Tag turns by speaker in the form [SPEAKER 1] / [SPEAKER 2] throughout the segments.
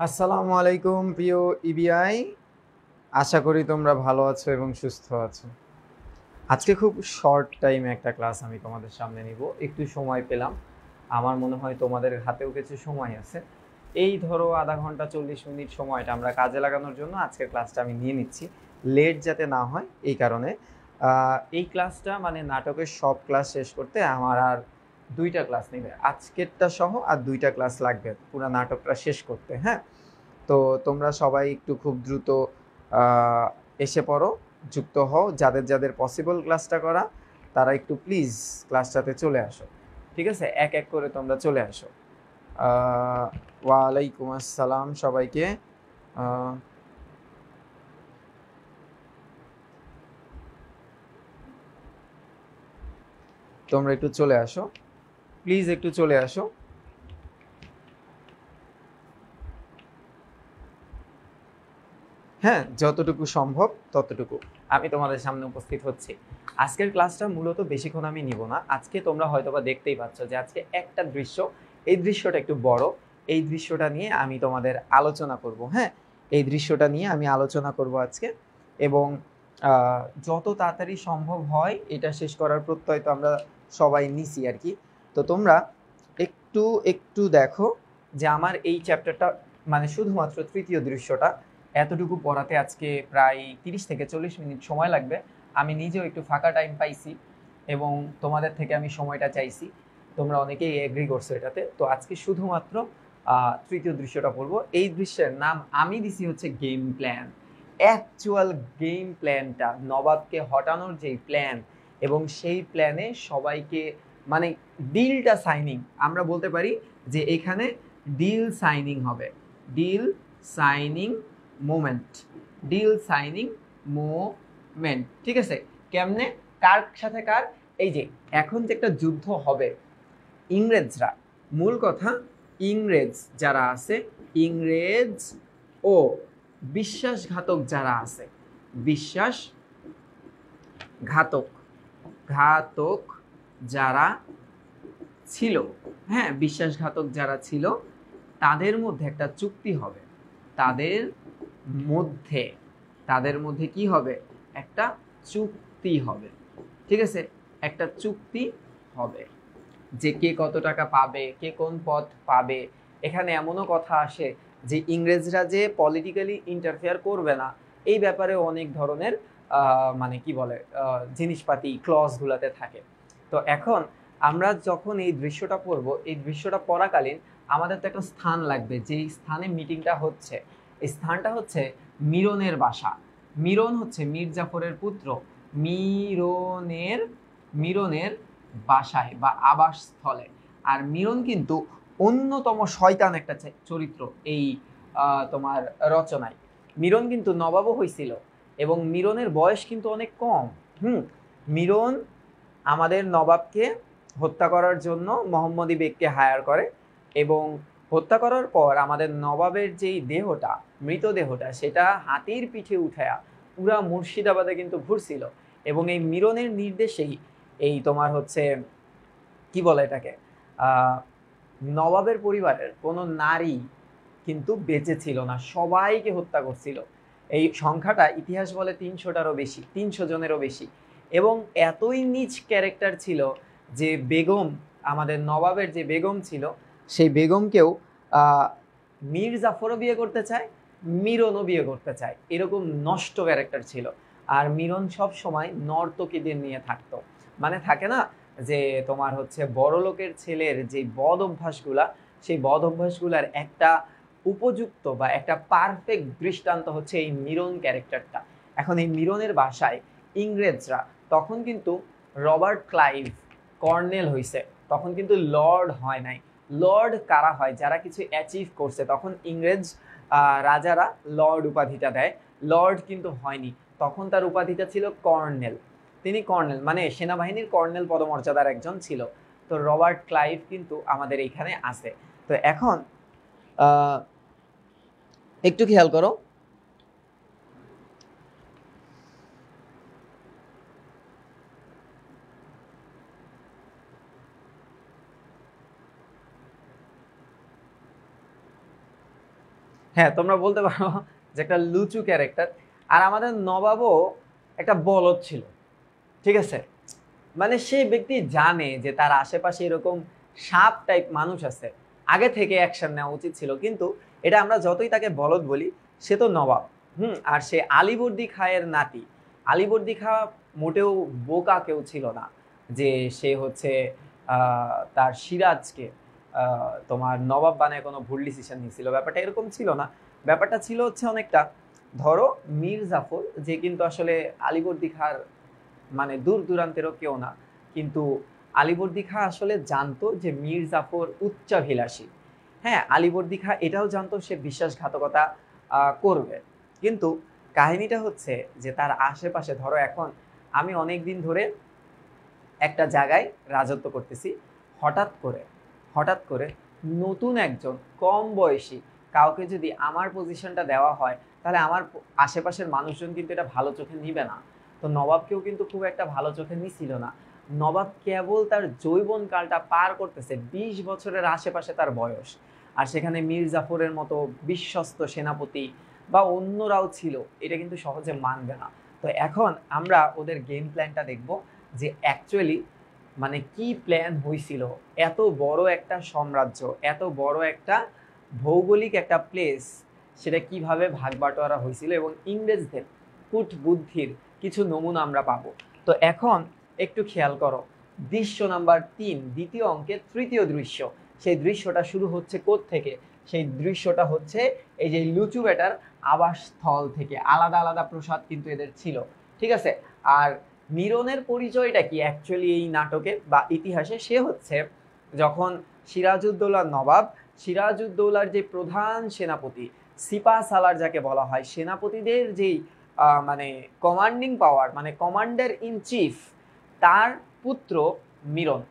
[SPEAKER 1] আসসালামু আলাইকুম প্রিয় ইবিআই, আশা করি তোমরা ভালো আছো এবং সুস্থ আছো। আজকে খুব শর্ট টাইমে একটা ক্লাস আমি তোমাদের সামনে নিব, একটু সময় পেলাম। আমার মনে হয় তোমাদের হাতেও কিছু সময় আছে। এই ধরো আধা ঘন্টা 40 মিনিট সময়টা আমরা কাজে লাগানোর জন্য আজকের ক্লাসটা আমি নিয়ে নিচ্ছি, লেট যাতে না হয় এই কারণে। এই ক্লাসটা মানে নাটকের সব ক্লাস শেষ করতে আমার আর 2টা ক্লাস নেবে, আজকেরটা সহ আর 2টা ক্লাস লাগবে পুরো নাটকটা শেষ করতে। হ্যাঁ, তো তোমরা সবাই একটু খুব দ্রুত এসে পড়ো, যুক্ত হও। যাদের যাদের পসিবল ক্লাসটা করা তারা একটু প্লিজ ক্লাসটাতে চলে আসো। ঠিক আছে, এক এক করে তোমরা চলে আসো। ওয়ালাইকুম আসসালাম সবাইকে। আহ, তোমরা একটু চলে আসো, প্লিজ একটু চলে আসো। হ্যাঁ, যতটুকু সম্ভব ততটুকু আমি তোমাদের সামনে উপস্থিত হচ্ছি। আজকের ক্লাসটা মূলত বেশিক্ষণ আমি নিব না। আজকে তোমরা হয়তোবা দেখতেই পাচ্ছ যে আজকে একটা দৃশ্য, এই দৃশ্যটা একটু বড়। এই দৃশ্যটা নিয়ে আমি তোমাদের আলোচনা করব। হ্যাঁ, এই দৃশ্যটা নিয়ে আমি আলোচনা করব আজকে, এবং যত তাড়াতাড়ি সম্ভব হয় এটা শেষ করার প্রত্যয় তো আমরা সবাই নিছি আর কি। তো তোমরা একটু একটু দেখো যে আমার এই চ্যাপ্টারটা মানে শুধুমাত্র তৃতীয় দৃশ্যটা এতটুকু পড়াতে আজকে প্রায় 30 থেকে 40 মিনিট সময় লাগবে। আমি নিজেও একটু ফাঁকা টাইম পাইছি এবং তোমাদের থেকে আমি সময়টা চাইছি, তোমরা অনেকেই এগ্রি করছো এটাতে। তো আজকে শুধুমাত্র তৃতীয় দৃশ্যটা পড়বো। এই দৃশ্যের নাম আমি দিছি হচ্ছে গেম প্ল্যান। অ্যাকচুয়াল গেম প্ল্যানটা, নবাবকে হটানোর যেই প্ল্যান, এবং সেই প্ল্যানে সবাইকে মানে ডিলটা সাইনিং, আমরা বলতে পারি যে এখানে ডিল সাইনিং হবে। Deal signing moment, deal signing moment. ঠিক আছে, কেমনে, কার সাথে কার? এই যে এখন যে একটা যুদ্ধ হবে, ইংরেজরা, মূল কথা ইংরেজ যারা আছে, ইংরেজ ও বিশ্বাসঘাতক যারা আছে, বিশ্বাসঘাতক, ঘাতক যারা ছিল, হ্যাঁ বিশ্বাসঘাতক যারা ছিল, তাদের মধ্যে একটা চুক্তি হবে। তাদের মধ্যে, তাদের মধ্যে কি হবে? একটা চুক্তি হবে। ঠিক আছে, একটা চুক্তি হবে যে কে কত টাকা পাবে, কে কোন পদ পাবে। এখানে এমনও কথা আসে যে ইংরেজরা যে পলিটিক্যালি ইন্টারফেয়ার করবে না, এই ব্যাপারে অনেক ধরনের মানে কি বলে জিনিসপাতি ক্লজগুলোতে থাকে। তো এখন আমরা যখন এই দৃশ্যটা পড়বো, এই দৃশ্যটা পড়াকালীন আমাদের তো একটা স্থান লাগবে, যেই স্থানে মিটিংটা হচ্ছে। এই স্থানটা হচ্ছে মিরনের বাসা। মিরন হচ্ছে মীর জাফরের পুত্র। মিরনের, মিরনের বাসায় বা আবাসস্থলে। আর মিরন কিন্তু অন্যতম শয়তান একটা চরিত্র এই তোমার রচনায়। মিরন কিন্তু নবাবও হয়েছিল এবং মিরনের বয়স কিন্তু অনেক কম। মিরন আমাদের নবাবকে হত্যা করার জন্য মোহাম্মদী বেগকে হায়ার করে, এবং হত্যা করার পর আমাদের নবাবের যেই দেহটা, মৃতদেহটা, সেটা হাতির পিঠে উঠায়া পুরা মুর্শিদাবাদে কিন্তু ঘুরছিল। এবং এই মিরনের নির্দেশেই এই তোমার হচ্ছে কি বলে এটাকে, নবাবের পরিবারের কোনো নারী কিন্তু বেঁচে ছিল না, সবাইকে হত্যা করছিল। এই সংখ্যাটা ইতিহাস বলে 300টারও বেশি, 300 জনেরও বেশি। এবং এতই নিচ ক্যারেক্টার ছিল যে বেগম, আমাদের নবাবের যে বেগম ছিল, সেই বেগমকেও মীর জাফরও বিয়ে করতে চায়, মিরনও বিয়ে করতে চায়, এরকম নষ্ট ক্যারেক্টার ছিল। আর মিরন সব সময় নর্তকীদের নিয়ে থাকতো। মানে থাকে না যে তোমার হচ্ছে বড় লোকের ছেলের যে বদ অভ্যাসগুলা, সেই বদ অভ্যাসগুলার একটা উপযুক্ত বা একটা পারফেক্ট দৃষ্টান্ত হচ্ছে এই মিরন ক্যারেক্টারটা। এখন এই মিরনের বাসায় ইংরেজরা, তখন কিন্তু রবার্ট ক্লাইভ কর্নেল হইছে, তখন কিন্তু লর্ড হয় নাই। লর্ড কারা হয়? যারা কিছু অ্যাচিভ করছে। তখন ইংরেজ রাজারা লর্ড উপাধিটা দেয়, লর্ড কিন্তু হয়নি, তখন তার উপাধিটা ছিল কর্নেল। তিনি কর্নেল মানে সেনাবাহিনীর কর্নেল পদমর্যাদার একজন ছিল। তো রবার্ট ক্লাইভ কিন্তু আমাদের এইখানে আছে। তো এখন একটু খেয়াল করো, হ্যাঁ, তোমরা বলতে পারো যে একটা লুচু ক্যারেক্টার। আর আমাদের নবাবও একটা বলদ ছিল, ঠিক আছে। মানে সেই ব্যক্তি জানে যে তার আশেপাশে এরকম সাপ টাইপ মানুষ আছে, আগে থেকে অ্যাকশন নেওয়া উচিত ছিল, কিন্তু এটা আমরা যতই তাকে বলদ বলি, সে তো নবাব। আর সে আলীবর্দী খাঁয়ের নাতি। আলীবর্দী খাঁ মোটেও বোকা কেউ ছিল না যে সে হচ্ছে তার সিরাজকে তোমার নবাব বানায় কোনো ভুল ডিসিশন নিয়েছিল, ব্যাপারটা এরকম ছিল না। ব্যাপারটা ছিল হচ্ছে অনেকটা, ধরো মীর জাফর, যে কিন্তু আসলে আলীবর্দী খাঁর মানে দূর দূরান্তেরও কেউ না, কিন্তু আলীবর্দী খাঁ আসলে জানতো যে মীর জাফর উচ্চাভিলাষী। হ্যাঁ, আলীবর্দী খাঁ এটাও জানতো সে বিশ্বাসঘাতকতা করবে, কিন্তু কাহিনীটা হচ্ছে যে তার আশেপাশে, ধরো এখন আমি অনেক দিন ধরে একটা জায়গায় রাজত্ব করতেছি, হঠাৎ করে নতুন একজন কম বয়সী কাউকে যদি আমার পজিশনটা দেওয়া হয়, তাহলে আমার আশেপাশের মানুষজন কিন্তু এটা ভালো চোখে নিবে না। তো নবাবকেও কিন্তু খুব একটা ভালো চোখে নিছিল না। নবাব কেবল তার যৌবন কালটা পার করতেছে, 20 বছরের আশেপাশে তার বয়স, আর সেখানে মীর জাফরের মতো বিশ্বস্ত সেনাপতি বা অন্যরাও ছিল, এটা কিন্তু সহজে মানবে না। তো এখন আমরা ওদের গেম প্ল্যানটা দেখব, যে অ্যাকচুয়ালি মানে কি প্ল্যান হয়েছিল। এত বড় একটা সাম্রাজ্য, এত বড় একটা ভৌগোলিক একটা প্লেস, সেটা কিভাবে ভাগ বাটোয়ারা হয়েছিল, এবং ইংরেজদের কূট বুদ্ধির কিছু নমুনা আমরা পাবো। তো এখন একটু খেয়াল করো, দৃশ্য নাম্বার 3, দ্বিতীয় অঙ্কের তৃতীয় দৃশ্য। সেই দৃশ্যটা শুরু হচ্ছে থেকে, সেই দৃশ্যটা হচ্ছে এই যে লুচু বেটার আবাসস্থল থেকে। আলাদা আলাদা প্রসাদ কিন্তু এদের ছিল, ঠিক আছে। আর মিরনের পরিচয়টা কি অ্যাকচুয়ালি এই নাটকে বা ইতিহাসে? সে হচ্ছে যখন সিরাজউদ্দৌলার নবাব, সিরাজউদ্দৌলার যে প্রধান সেনাপতি সিপা সালার যাকে বলা হয়, সেনাপতিদের যেই মানে কমান্ডিং পাওয়ার, মানে কমান্ডার ইন চিফ, তার পুত্র মিরন,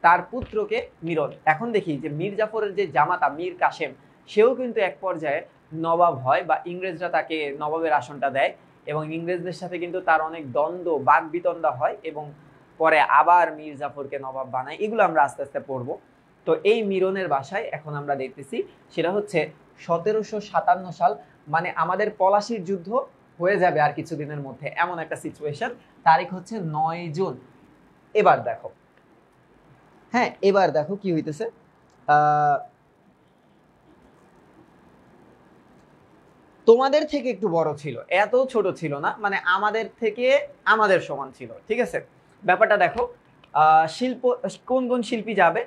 [SPEAKER 1] তার পুত্রকে মিরন। এখন দেখি যে মীর জাফরের যে জামাতা মীর কাসেম, সেও কিন্তু এক পর্যায়ে নবাব হয়, বা ইংরেজরা তাকে নবাবের আসনটা দেয়, এবং ইংরেজদের সাথে কিন্তু তার অনেক দ্বন্দ্ব বাক বিতণ্ডা হয়, এবং পরে আবার মীর জাফরকে নবাব বানায়। এগুলো আমরা আস্তে আস্তে পড়বো। তো এই মিরনের বাসায় এখন আমরা দেখতেছি, সেটা হচ্ছে 1757 সাল, মানে আমাদের পলাশির যুদ্ধ হয়ে যাবে আর কিছুদিনের মধ্যে, এমন একটা সিচুয়েশন। তারিখ হচ্ছে 9 জুন। এবার দেখো, হ্যাঁ এবার দেখো কি হইতেছে। তোমাদের থেকে একটু বড় ছিল, এত ছোট ছিল না, মানে আমাদের থেকে আমাদের সমান ছিল, ঠিক আছে। ব্যাপারটা দেখো, শিল্প কোন কোন শিল্পী যাবে?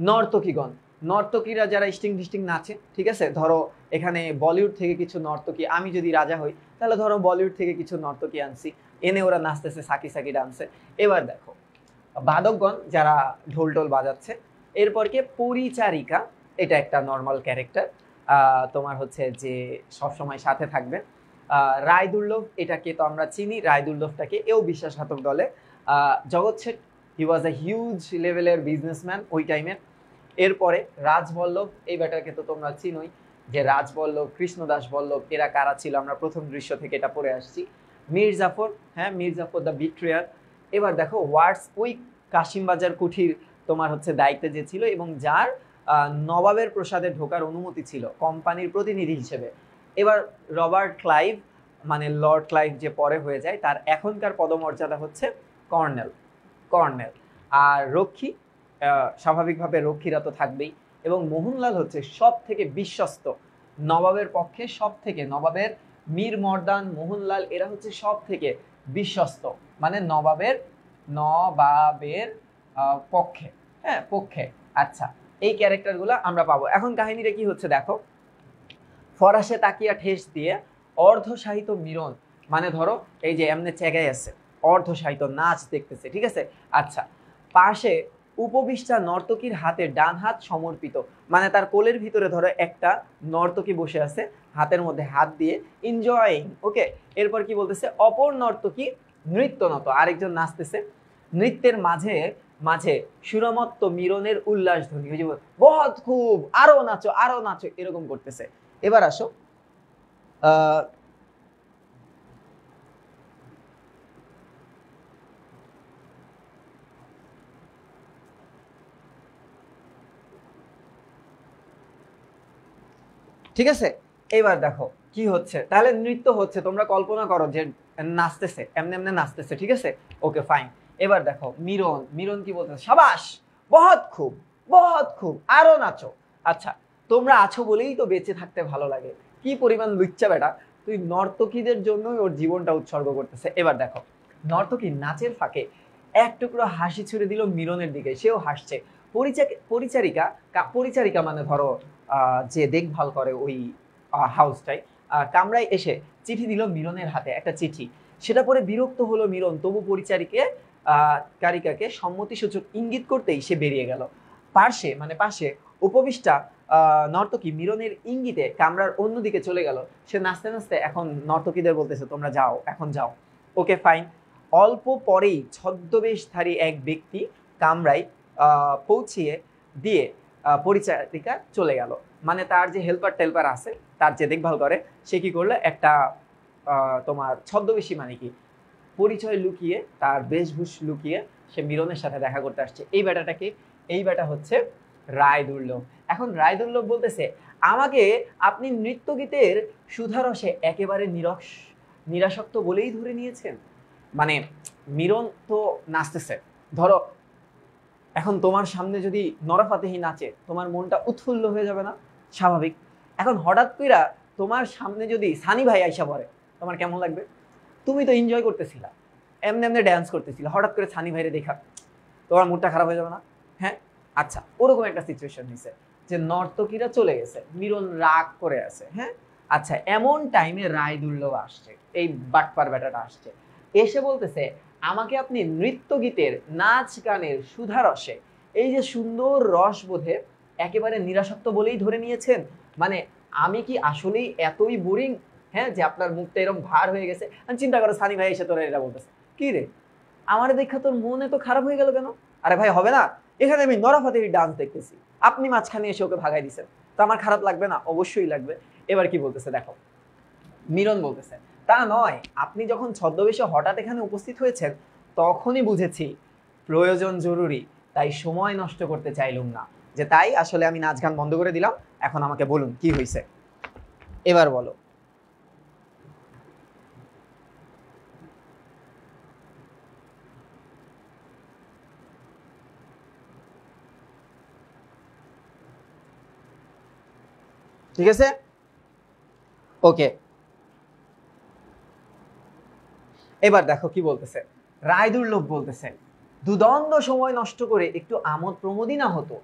[SPEAKER 1] নর্তকীগণ, নর্তকীরা যারা স্টিং ডিস্টিং নাচে, ঠিক আছে। ধরো এখানে বলিউড থেকে কিছু নর্তকী, আমি যদি রাজা হই তাহলে ধরো বলিউড থেকে কিছু নর্তকী আনছি, এনে ওরা নাচতেছে সাকি সাকি ডান্সে। এবার দেখো বাদকগণ যারা ঢোল টোল বাজাচ্ছে। এরপর কি পরিচারিকা, এটা একটা নর্মাল ক্যারেক্টার, তোমার হচ্ছে যে সবসময় সাথে থাকবে। রায় দুর্লভ, এটাকে তো আমরা চিনি, রায় দুর্লভটাকে, এও বিশ্বাসঘাতক দলে। জগৎ শেঠ, হি ওয়াজ এ হিউজ লেভেলের বিজনেসম্যান ওই টাইমের। এরপরে রাজবল্লভ, এই ব্যাটাকে তো তোমরা চিনোই, যে রাজবল্লভ, কৃষ্ণদাস বল্লভ, এরা কারা ছিল আমরা প্রথম দৃশ্য থেকে এটা পড়ে আসছি। মীর জাফর, হ্যাঁ মীর জাফর দ্য বিট্রেয়ার। এবার দেখো ওয়ার্ডস, ওই কাশিমবাজার কুঠির তোমার হচ্ছে দায়িত্বে যে ছিল, এবং যার নবাবের প্রসাদে ঢোকার অনুমতি ছিল কোম্পানির প্রতিনিধি হিসেবে। এবার রবার্ট ক্লাইভ, মানে লর্ড ক্লাইভ যে পরে হয়ে যায়, তার এখনকার পদমর্যাদা হচ্ছে কর্নেল। কর্নেল আর রক্ষী, স্বাভাবিকভাবে রক্ষীরা তো থাকবেই, এবং মোহনলাল হচ্ছে সব থেকে বিশ্বস্ত নবাবের পক্ষে, সব থেকে নবাবের মীর মর্দান মোহনলাল, এরা হচ্ছে সব থেকে বিশ্বস্ত, মানে নবাবের নবাবের পক্ষে, হ্যাঁ পক্ষে। আচ্ছা, এই ক্যারেক্টারগুলো আমরা পাবো। এখন কাহিনীটা কি হচ্ছে দেখো, ফরাসে তাকিয়া ঠেস দিয়ে অর্ধসাহিত মিরন, মানে ধরো এই যে এমনি চেগাই আছে, অর্ধসাহিত নাচ দেখতেছে, ঠিক আছে। আচ্ছা, পাশে উপবিষ্টা নর্তকীর হাতে ডান হাত সমর্পিত, মানে তার কোলের ভিতরে ধরো একটা নর্তকী বসে আছে, হাতের মধ্যে হাত দিয়ে এনজয়িং, ওকে। এরপর কি বলতেছে, অপর নর্তকী নৃত্যনত, আরেকজন নাচতেছে। নৃত্যের মাঝে মাঝে সুরমত্ত মিরনের উল্লাস ধ্বনি, ওই যে বহুত খুব, আরো নাচো আরো নাচো, এরকম করতেছে। এবার আসো, ঠিক আছে। এবার দেখো কি হচ্ছে, তাহলে নৃত্য হচ্ছে, তোমরা কল্পনা করো যে নাচতেছে, এমনি এমনি নাচতেছে, ঠিক আছে, ওকে ফাইন। এবার দেখো মিরন, মিরন কি বলতেছে, সাবাস, বহুত খুব, আরো নাচো। আচ্ছা, তোমরা আছো বলেই তো বেঁচে থাকতে ভালো লাগে। কি পরিমাণ লুচ্চা বেটা, তুই নর্তকীদের জন্যই ওর জীবনটা উৎসর্গ করতেছে। এবার দেখো নর্তকী নাচের ফাঁকে এক টুকরো হাসি ছুড়ে দিল মিরনের দিকে, সেও হাসছে। পরিচারিকা, পরিচারিকা মানে ধরো যে দেখভাল করে ওই হাউসটাই, কামরায় এসে চিঠি দিল মিরনের হাতে, একটা চিঠি। সেটা পরে বিরক্ত হলো মিরন, তবু কারিকাকে সম্মতিসূচক ইঙ্গিত করতেই সে বেরিয়ে গেল। পাশে উপবিষ্টা নর্তকী মিরনের ইঙ্গিতে কামরার অন্যদিকে চলে গেল। সে নাচতে নাচতে এখন নর্তকীদের বলতেছে, তোমরা যাও, এখন যাও, ওকে ফাইন। অল্প পরেই ছদ্মবেশধারী এক ব্যক্তি কামরায় পৌঁছিয়ে দিয়ে পরিচারিকা চলে গেল। মানে তার যে হেল্পার টেল্পার আছে, তার যে দেখভাল করে, সে কি করলো, একটা তোমার ছদ্মবেশী মানে কি পরিচয় লুকিয়ে, তার বেশভূষ লুকিয়ে সে মিরনের সাথে দেখা করতে আসছে। এই ব্যাটাটাকে, এই ব্যাটা হচ্ছে রায়দুর্লভ। এখন রায়দুর্লভ বলতেছে, আমাকে আপনি নৃত্যগীতের সুধারসে একেবারে নিরাসক্ত বলেই ধরে নিয়েছেন। মানে মিরন তো নাচতেছে, ধরো এখন তোমার সামনে যদি নরা ফাতেহি নাচে, তোমার মনটা উৎফুল্ল হয়ে যাবে না? স্বাভাবিক। এখন হঠাৎ কইরা তোমার সামনে যদি সানি ভাই আইসা পড়ে, তোমার কেমন লাগবে? তুমি তো এনজয় করতেছিলা, এমনি এমনি ড্যান্স করতেছিলা, হঠাৎ করে সানি ভাইরে দেখা তোমার মুডটা খারাপ হয়ে যাবে না? হ্যাঁ, আচ্ছা, ওরকম একটা সিচুয়েশন হয়েছে যে নর্তকীরা চলে গেছে, মিরন রাগ করে আছে। হ্যাঁ, আচ্ছা, এমন টাইমে রায়দুর্লভ আসছে, এই বাটপার বেটাটা আসছে, এসে বলতেছে, আমাকে আপনি নৃত্যগীতের নাচ গানের সুধারসে, এই যে সুন্দর রসবোধে একেবারে নিরাসক্ত বলেই ধরে নিয়েছেন। মানে আমি কি আসলেই এতই বোরিং, হ্যাঁ, যে আপনার মুখটা এরকম ভার হয়ে গেছে? চিন্তা করো সানি ভাই এসে তোরা এটা বলতেছে, কি রে আমার দেখা তোর মন এত খারাপ হয়ে গেল কেন? আরে ভাই হবে না, এখানে আমি নরা ফাতেহির ডান্স দেখতেছি, আপনি মাঝখানে এসে ওকে ভাগাই দিচ্ছেন, তো আমার খারাপ লাগবে না? অবশ্যই লাগবে। এবার কি বলতেছে দেখো, মিরন বলতেছে, তা নয়, আপনি যখন ছদ্মবেশে হঠাৎ এখানে উপস্থিত হয়েছেন, তখনই বুঝেছি প্রয়োজন জরুরি, তাই সময় নষ্ট করতে চাইলুম না, যে তাই আসলে আমি নাচ গান বন্ধ করে দিলাম। এখন আমাকে বলুন কি হয়েছে, এবার বলো। ঠিক আছে, ওকে। এবার দেখো কি বলতেছে, রায়দুর্লভ বলতেছে, দুদণ্ড সময় নষ্ট করে একটু আমোদ প্রমোদই না হতো।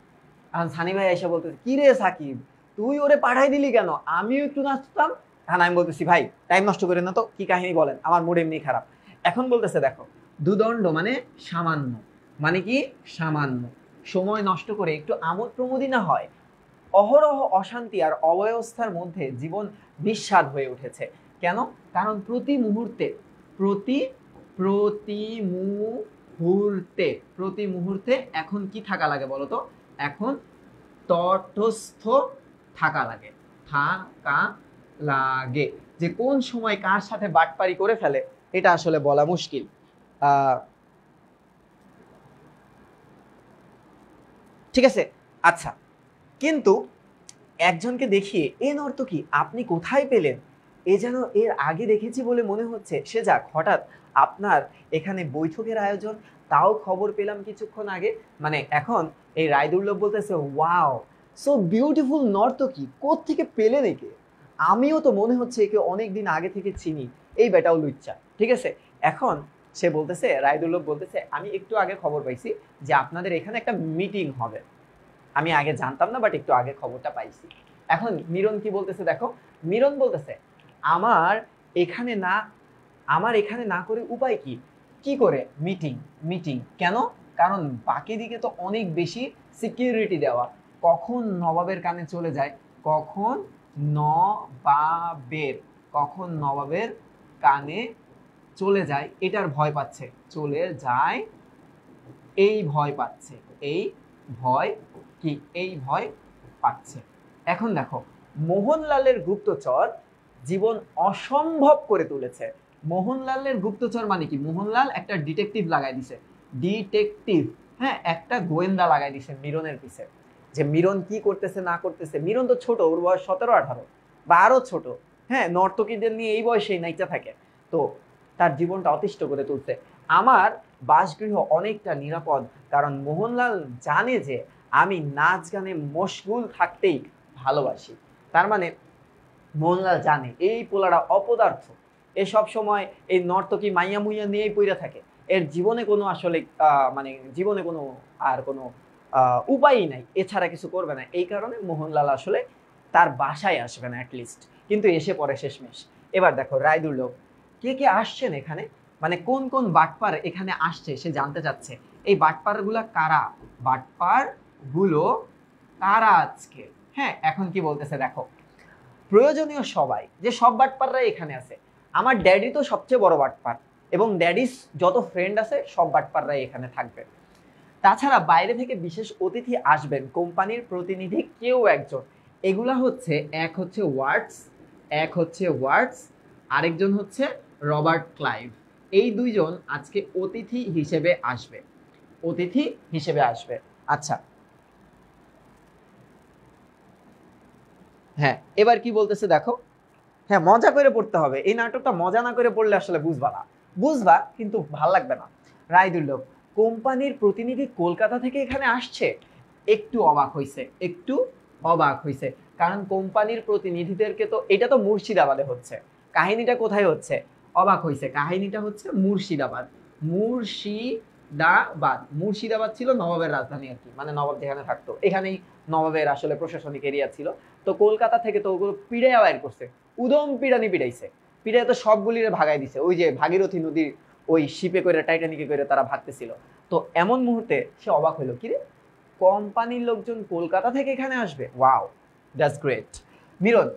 [SPEAKER 1] আর সানি ভাই এসে বলতেছে, কি রে সাকিব, তুই ওরে পাঠাই দিলি কেন, আমিও একটু নাচতাম। হ্যাঁ, আমি বলতেছি, ভাই টাইম নষ্ট করেন না তো, কি কাহিনী বলেন, আমার মুড এমনি খারাপ। এখন বলতেছে দেখো, দুদণ্ড মানে সামান্য, মানে কি সামান্য সময় নষ্ট করে একটু আমোদ প্রমোদই না হয়, অহরহ অশান্তি আর অব্যবস্থার মধ্যে জীবন বিস্বাদ হয়ে উঠেছে। কেন? কারণ প্রতি মুহূর্তে প্রতি প্রতি মুহূর্তে প্রতি মুহূর্তে এখন কি থাকা লাগে বলো তো? এখন তটস্থ থাকা লাগে, থাকা লাগে। যে কোন সময় কার সাথে বাটপারি করে ফেলে এটা আসলে বলা মুশকিল। ঠিক আছে, আচ্ছা, কিন্তু একজনকে দেখিয়ে, এ নর্তকী আপনি কোথায় পেলেন? এ যেন এর আগে দেখেছি বলে মনে হচ্ছে। সে যাক, হঠাৎ আপনার এখানে বৈঠকের আয়োজন, তাও খবর পেলাম কিছুক্ষণ আগে। মানে এখন এই রায়দুর্লভ বলতেছে, ওয়াও, সো বিউটিফুল নর্তকী, কোত্থেকে পেলেন একে? আমিও তো মনে হচ্ছে একে অনেকদিন আগে থেকে চিনি। এই বেটাও লুচ্চা, ঠিক আছে। এখন সে বলতেছে, রায়দুর্লভ বলতেছে, আমি একটু আগে খবর পাইছি যে আপনাদের এখানে একটা মিটিং হবে। আমি আগে জানতাম না, বাট একটু আগে খবরটা পাইছি। এখন মিরন কি বলতেছে দেখো, মিরন বলতেছে, আমার এখানে না আমার এখানে না করে উপায় কি? কি করে মিটিং? মিটিং কেন? কারণ বাকি দিকে তো অনেক বেশি সিকিউরিটি দেওয়া। কখন নবাবের কানে চলে যায়, কখন নবাবের কানে চলে যায় এটার ভয় পাচ্ছে, চলে যায় এই ভয় পাচ্ছে, এই ভয় কি, এই ভয় পাচ্ছে। এখন দেখো, মোহনলালের গুপ্তচর জীবন অসম্ভব করে তুলেছে। মোহনলালের গুপ্তচর মানে কি? মোহনলাল একটা ডিটেকটিভ লাগাই দিছে, ডিটেকটিভ, হ্যাঁ, একটা গোয়েন্দা লাগাই দিছে মিরনের পিছে, যে মিরন কি করতেছে না করতেছে। মিরন তো ছোট, ওর বয়স 17-18, বা আরো ছোট, হ্যাঁ, নর্তকীদের নিয়ে এই বয়সেই নাইচা থাকে। তো তার জীবনটা অতিষ্ঠ করে তুলছে। আমার বাসগৃহ অনেকটা নিরাপদ, কারণ মোহনলাল জানে যে আমি নাচ গানে মশগুল থাকতেই ভালোবাসি। তার মানে মোহনলাল জানে এই পোলাটা অপদার্থ, এ সব সময় এই নর্তকী মাইয়া মুইয়া নিয়েই পইরা থাকে, এর জীবনে কোনো আসলে মানে জীবনে কোনো আর কোনো উপায়ই নাই, এছাড়া কিছু করবে না। এই কারণে মোহনলাল আসলে তার বাসায় আসবে না অ্যাটলিস্ট, কিন্তু এসে পড়ে শেষমেশ। এবার দেখো রায় দুর্লভ, কে কে আসছেন এখানে, মানে কোন কোন বাটপার এখানে আসছে সে জানতে চাচ্ছে। এই বাটপার গুলা কারা, বাটপার গুলো কারা আজকে। হ্যাঁ, এখন কি বলতেছে দেখো, প্রয়োজনীয় সবাই, যে সব বাটপাররাই এখানে আছে। আমার ড্যাডি তো সবচেয়ে বড় বাটপার, এবং ড্যাডিস যত ফ্রেন্ড আছে সব বাটপাররাই এখানে থাকবে। তাছাড়া বাইরে থেকে বিশেষ অতিথি আসবেন, কোম্পানির প্রতিনিধি কেউ একজন। এগুলা হচ্ছে, এক হচ্ছে ওয়াটস, আরেকজন হচ্ছে রবার্ট ক্লাইভ। এই দুইজন আজকে অতিথি হিসেবে আসবে। আচ্ছা, হ্যাঁ, এবার কি বলতেছে দেখো। হ্যাঁ, মজা করে পড়তে হবে, এই নাটকটা মজা না করে পড়লে আসলে বুঝবা কিন্তু ভাল লাগবে না। রায় দুর্লভ, কোম্পানির প্রতিনিধি কলকাতা থেকে এখানে আসছে। একটু অবাক হইছে, কারণ কোম্পানির প্রতিনিধিদেরকে তো, এটা তো মুর্শিদাবাদে হচ্ছে, কাহিনীটা কোথায় হচ্ছে, অবাক হইছে, কাহিনীটা হচ্ছে মুর্শিদাবাদ ছিল নবাবের রাজধানী আর কি, মানে নবাব যেখানে থাকতো এখানেই নবাবের আসলে প্রশাসনিক এরিয়া ছিল। তো কলকাতা থেকে তো ওগুলো পিড়াইয়া বাইর করছে, উদম পিড়ানি পিড়াইছে, পিড়াইয়া তো সবগুলিরে ভাগাই দিছে। ওই যে ভাগীরথী নদীর ওই শিপে করে, টাইটানিকে করে তারা ভাগতেছিল। তো এমন মুহূর্তে সে অবাক হইলো, কিরে কোম্পানির লোকজন কলকাতা থেকে এখানে আসবে, ওয়াও, দ্যাটস গ্রেট। মিরন,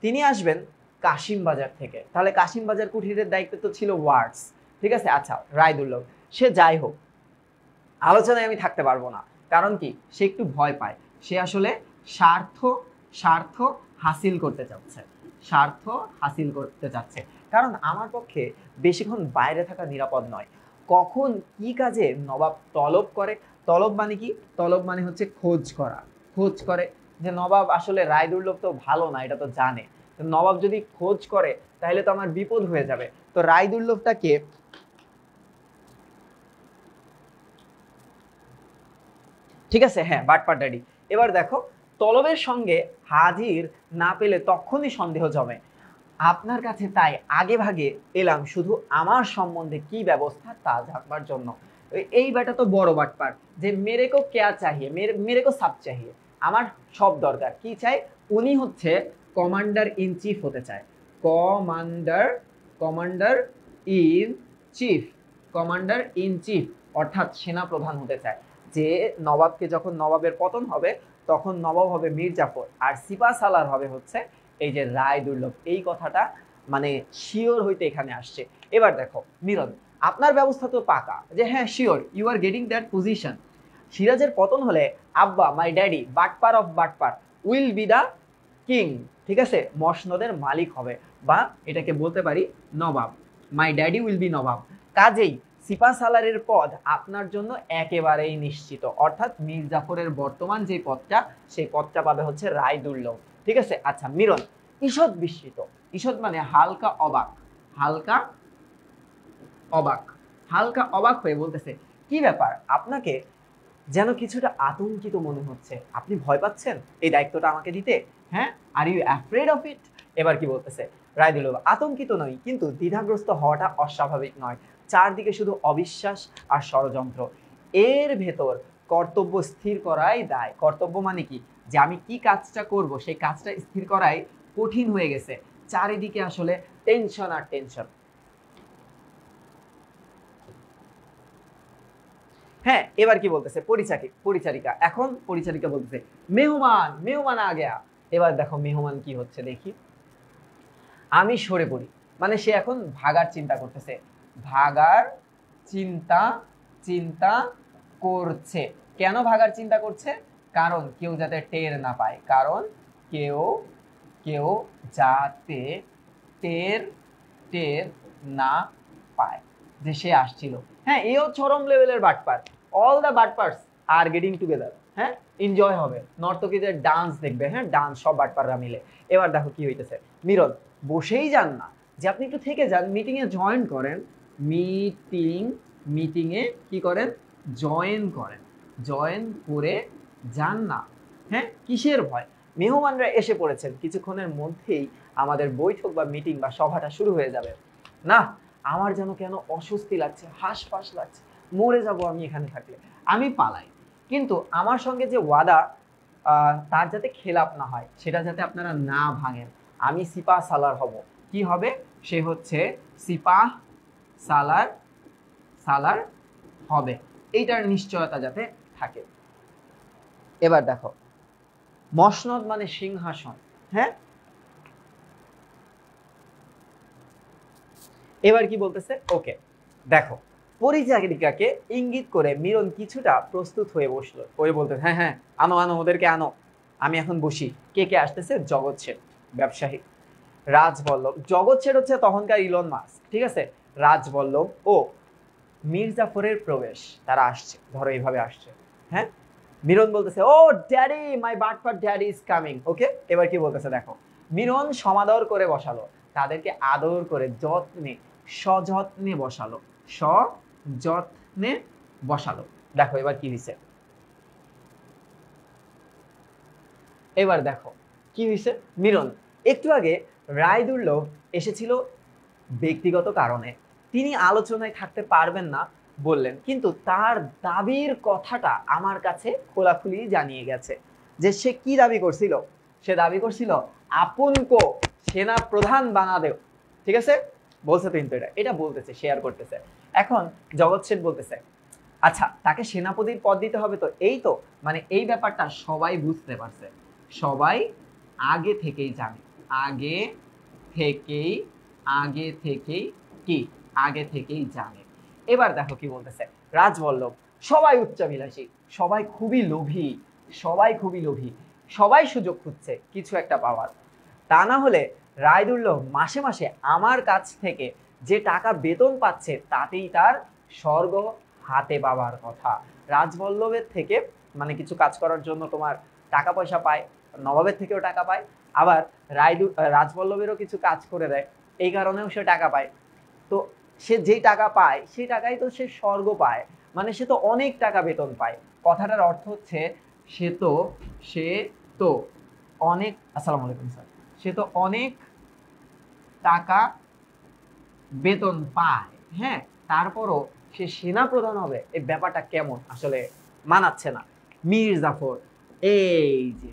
[SPEAKER 1] তিনি আসবেন কাশিম বাজার থেকে, তাহলে কাশিম বাজার কুঠিরের দায়িত্ব তো ছিল ওয়ার্ডস, ঠিক আছে। আচ্ছা, রায় দুর্লভ, সে যাই হোক, আলোচনায় আমি থাকতে পারবো না, কারণ কি, সে একটু ভয় পায়, সে আসলে স্বার্থ স্বার্থ হাসিল করতে চাচ্ছে, কারণ আমার পক্ষে বেশিক্ষণ বাইরে থাকা নিরাপদ নয়। কখন কি কাজে নবাব তলব করে, তলব মানে কি, তলব মানে হচ্ছে খোঁজ করে, যে নবাব আসলে রায় দুর্লভ তো ভালো না, এটা তো জানে, নবাব যদি খোঁজ করে তাহলে তো আমার বিপদ হয়ে যাবে। তো রায় দুর্লভটাকে, ঠিক আছে, হ্যাঁ, বাটপার ড্যাডি। এবার দেখো, তলবের সঙ্গে হাজির না পেলে তখনই সন্দেহ জমে। আপনার কাছে তাই আগে ভাগে এলাম শুধু আমার সম্বন্ধে কি ব্যবস্থা তা জানবার জন্য। এই বেটা তো বড় বাটপার, যে মেরে কো কেয়া চাহিয়ে, মেরে কো সাব চাহিয়ে, আমার সব দরকার, কি চাই, উনি হচ্ছে কমান্ডার ইন চিফ হতে চায়। Commander commander in chief commander in chief অর্থাৎ সেনা প্রধান হতে চায়। যে নবাবকে, যখন নবাবের পতন হবে তখন নবাব হবে মীর জাফর, আর সিপা সালার হবে হচ্ছে এই যে রায় দুর্লভ। এই কথাটা মানে শিওর হইতে এখানে আসছে। এবার দেখো মিরন, আপনার ব্যবস্থা তো পাকা, যে হ্যাঁ sure, you are getting that position. সিরাজের পতন হলে আব্বা, মাই ড্যাডি, বাটপার অফ বাটপার, উইল বি দা কিং, ঠিক আছে, মসনদের মালিক হবে, বা এটাকে বলতে পারি নবাব, my daddy will be nawab. কাজেই সিপা সালারের পদ আপনার জন্য একেবারেই নিশ্চিত, অর্থাৎ মীর জাফরের বর্তমান যে পদটা, সেই পদটা পাবে হচ্ছে রায় দুর্লভ, ঠিক আছে। আচ্ছা মিরন, ঈষৎ বিস্মিত, ঈষৎ মানে হালকা অবাক, হালকা অবাক হালকা অবাক হয়ে বলতেছে, কি ব্যাপার, আপনাকে যেন কিছুটা আতঙ্কিত মনে হচ্ছে, আপনি ভয় পাচ্ছেন এই দায়িত্বটা আমাকে দিতে, হ্যাঁ, are you afraid of it. এবার কি বলতেছে রায় দুর্লভ, আতঙ্কিত নই, কিন্তু দ্বিধাগ্রস্ত হওয়াটা অস্বাভাবিক নয়, চারদিকে শুধু অবিশ্বাস আর ষড়যন্ত্র, এর ভেতর কর্তব্য স্থির করাই দায়। কর্তব্য মানে কি, যে আমি কি কাজটা করব সেই কাজটা স্থির করাই কঠিন হয়ে গেছে, চারিদিকে আসলে টেনশন আর টেনশন। হ্যাঁ, এবার কি বলতেছে পরিচারিকা, এখন পরিচারিকা বলতেছে মেহমান মেহমান আ গয়া। এবার দেখো মেহমান কি হচ্ছে দেখি, আমি সরে পড়ি, মানে সে এখন ভাগার চিন্তা করতেছে, ভাগার চিন্তা চিন্তা করছে। কেন ভাগার চিন্তা করছে, কারণ কেউ যাতে টের না পায়, কারণ কেউ কেউ যাতে টের টের না পায় যে সে আসছিল। হ্যাঁ, এও চরম লেভেলের বাটপার, অল দ্য বাটপার্স আর গেটিং টুগেদার, হ্যাঁ এনজয় হবে, নর্তকীদের ডান্স দেখবে, হ্যাঁ ডান্স সব বাটপাররা মিলে। এবার দেখো কি হইতেছে, মিরন বসেই যান না, যে আপনি একটু থেকে যান, মিটিংয়ে জয়েন করেন, মিটিংয়ে কি করেন, জয়েন করেন, জয়েন করে যান না। হ্যাঁ কিসের ভয়, মেহমানরা এসে পড়েছেন, কিছুক্ষণের মধ্যেই আমাদের বৈঠক বা মিটিং বা সভাটা শুরু হয়ে যাবে। না আমার যেন কেন অস্বস্তি লাগছে, হাঁসফাঁস লাগছে, মরে যাব আমি এখানে থাকলে, আমি পালাই। কিন্তু আমার সঙ্গে যে ওয়াদা, তার যাতে খেলাপ না হয়, সেটা যাতে আপনারা না ভাঙেন, আমি সিপাহ সালার হব। কি হবে, সে হচ্ছে সিপাহ সালার সালার হবে, এইটার নিশ্চয়তা যাতে থাকে। এবার দেখো মসনদ মানে সিংহাসন, হ্যাঁ এবার কি বলতেছে, ওকে দেখো পরিচারিকাকে ইঙ্গিত করে মিরন কিছুটা প্রস্তুত হয়ে বসলো, ওই বলতে হ্যাঁ হ্যাঁ আনো আনো ওদেরকে আনো, আমি এখন বসি। কে কে আসতেছে, জগৎ শেঠ ব্যবসায়ী, রাজবল্লভ, জগৎ শেঠ হচ্ছে তখনকার ইলন মাস্ক, ঠিক আছে, রাজবল্লভ ও মীর জাফরের প্রবেশ, তারা আসছে, ধরো এইভাবে আসছে। হ্যাঁ মিরন বলতেছে ও ড্যাডি, মাই বাটপার ড্যাডি ইজ কামিং। ওকে এবার কি বলতেছে দেখো, মিরন সমাদর করে বসালো, তাদেরকে আদর করে যত্নে সযত্নে বসালো, সযত্নে বসালো। দেখো এবার কি হয়েছে, এবার দেখো কি হয়েছে, মিরন একটু আগে রায়দুল্লভ এসেছিল ব্যক্তিগত কারণে, তিনি আলোচনায় থাকতে পারবেন না বললেন, কিন্তু তার দাবির কথাটা আমার কাছে খোলাখুলি জানিয়ে গেছে। যে সে কি দাবি করছিল, সে দাবি করছিল আপনকো সেনা প্রধান বানা দেও, ঠিক আছে বলছে তো, কিন্তু এটা বলতেছে, শেয়ার করতেছে। এখন জগৎ শেঠ বলতেছে আচ্ছা তাকে সেনাপতির পদ দিতে হবে, তো এই তো মানে এই ব্যাপারটা সবাই বুঝতে পারছে, সবাই আগে থেকেই জানে, আগে থেকেই আগে থেকেই কি আগে থেকেই জানে। এবার দেখো কি বলতেছে, রাজবল্লভ সবাই উচ্চাভিলাষী, সবাই খুবই লোভী, সবাই খুবই লোভী, সবাই সুযোগ খুঁজছে কিছু একটা পাওয়ার, তা না হলে রায়দুল্লভ মাসে মাসে আমার কাছ থেকে যে টাকা বেতন পাচ্ছে তাতেই তার স্বর্গ হাতে পাওয়ার কথা। রাজবল্লভের থেকে মানে কিছু কাজ করার জন্য তোমার টাকা পয়সা পায়, নবাবের থেকেও টাকা পায়, আবার রাজবল্লভেরও কিছু কাজ করে দেয়, এই কারণেও সে টাকা পায়। তো সে যেই টাকা পায় সেই টাকাই তো সে স্বর্গ পায়, মানে সে তো অনেক টাকা বেতন পায়। কথাটার অর্থ হচ্ছে সে তো অনেক, আসসালামু আলাইকুম স্যার, সে তো অনেক টাকা বেতন পায়, হ্যাঁ তারপরও সে সেনা প্রধান হবে, এই ব্যাপারটা কেমন আসলে মানাচ্ছে না। মীর জাফর এই যে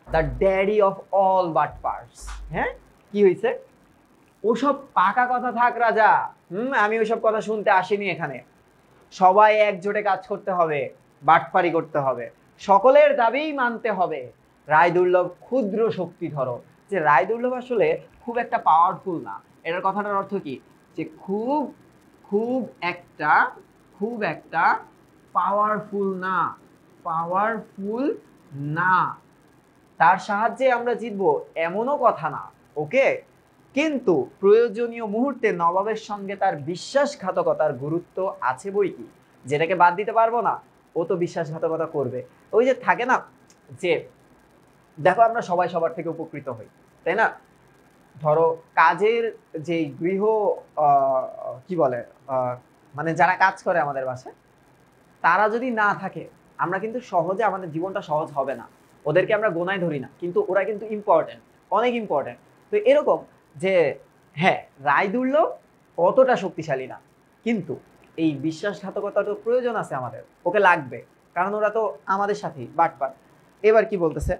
[SPEAKER 1] দ্য ড্যাডি অফ অল বাটপার্স, হ্যাঁ কি হয়েছে, ওসব পাকা কথা থাক রাজা, আমি ওইসব কথা শুনতে আসিনি এখানে, সবাই একজোটে কাজ করতে হবে, বাটপারি করতে হবে, সকলের দাবি মানতে হবে। রায়দুর্লভ ক্ষুদ্র শক্তি ধরো, যে রায়দুর্লভ আসলে খুব একটা পাওয়ারফুল না, এটার কথাটার অর্থ কি, যে খুব খুব একটা খুব একটা পাওয়ারফুল না, পাওয়ারফুল না, তার সাহায্যে আমরা জিতবো এমনও কথা না, ওকে, কিন্তু প্রয়োজনীয় মুহূর্তে নবাবের সঙ্গে তার বিশ্বাসঘাতকতার গুরুত্ব আছে বই কি, যেটাকে বাদ দিতে পারবো না, ও তো বিশ্বাসঘাতকতা করবে। ওই যে থাকে না যে দেখো আমরা সবাই সবার থেকে উপকৃত হই, তাই না, ধরো কাজের যে গৃহ কি বলে মানে যারা কাজ করে আমাদের বাসায়, তারা যদি না থাকে আমরা কিন্তু সহজে আমাদের জীবনটা সহজ হবে না, ওদেরকে আমরা গোনায় ধরি না, কিন্তু ওরা কিন্তু ইম্পর্টেন্ট, অনেক ইম্পর্টেন্ট। তো এরকম যে হ্যাঁ রায়দুল্লভ অতটা শক্তিশালী না, কিন্তু এই বিশ্বাসঘাতকতার তো প্রয়োজন আছে আমাদের, ওকে লাগবে, কারণ ওরা তো আমাদের সাথেই বাটপার। এবার কি বলতেছে,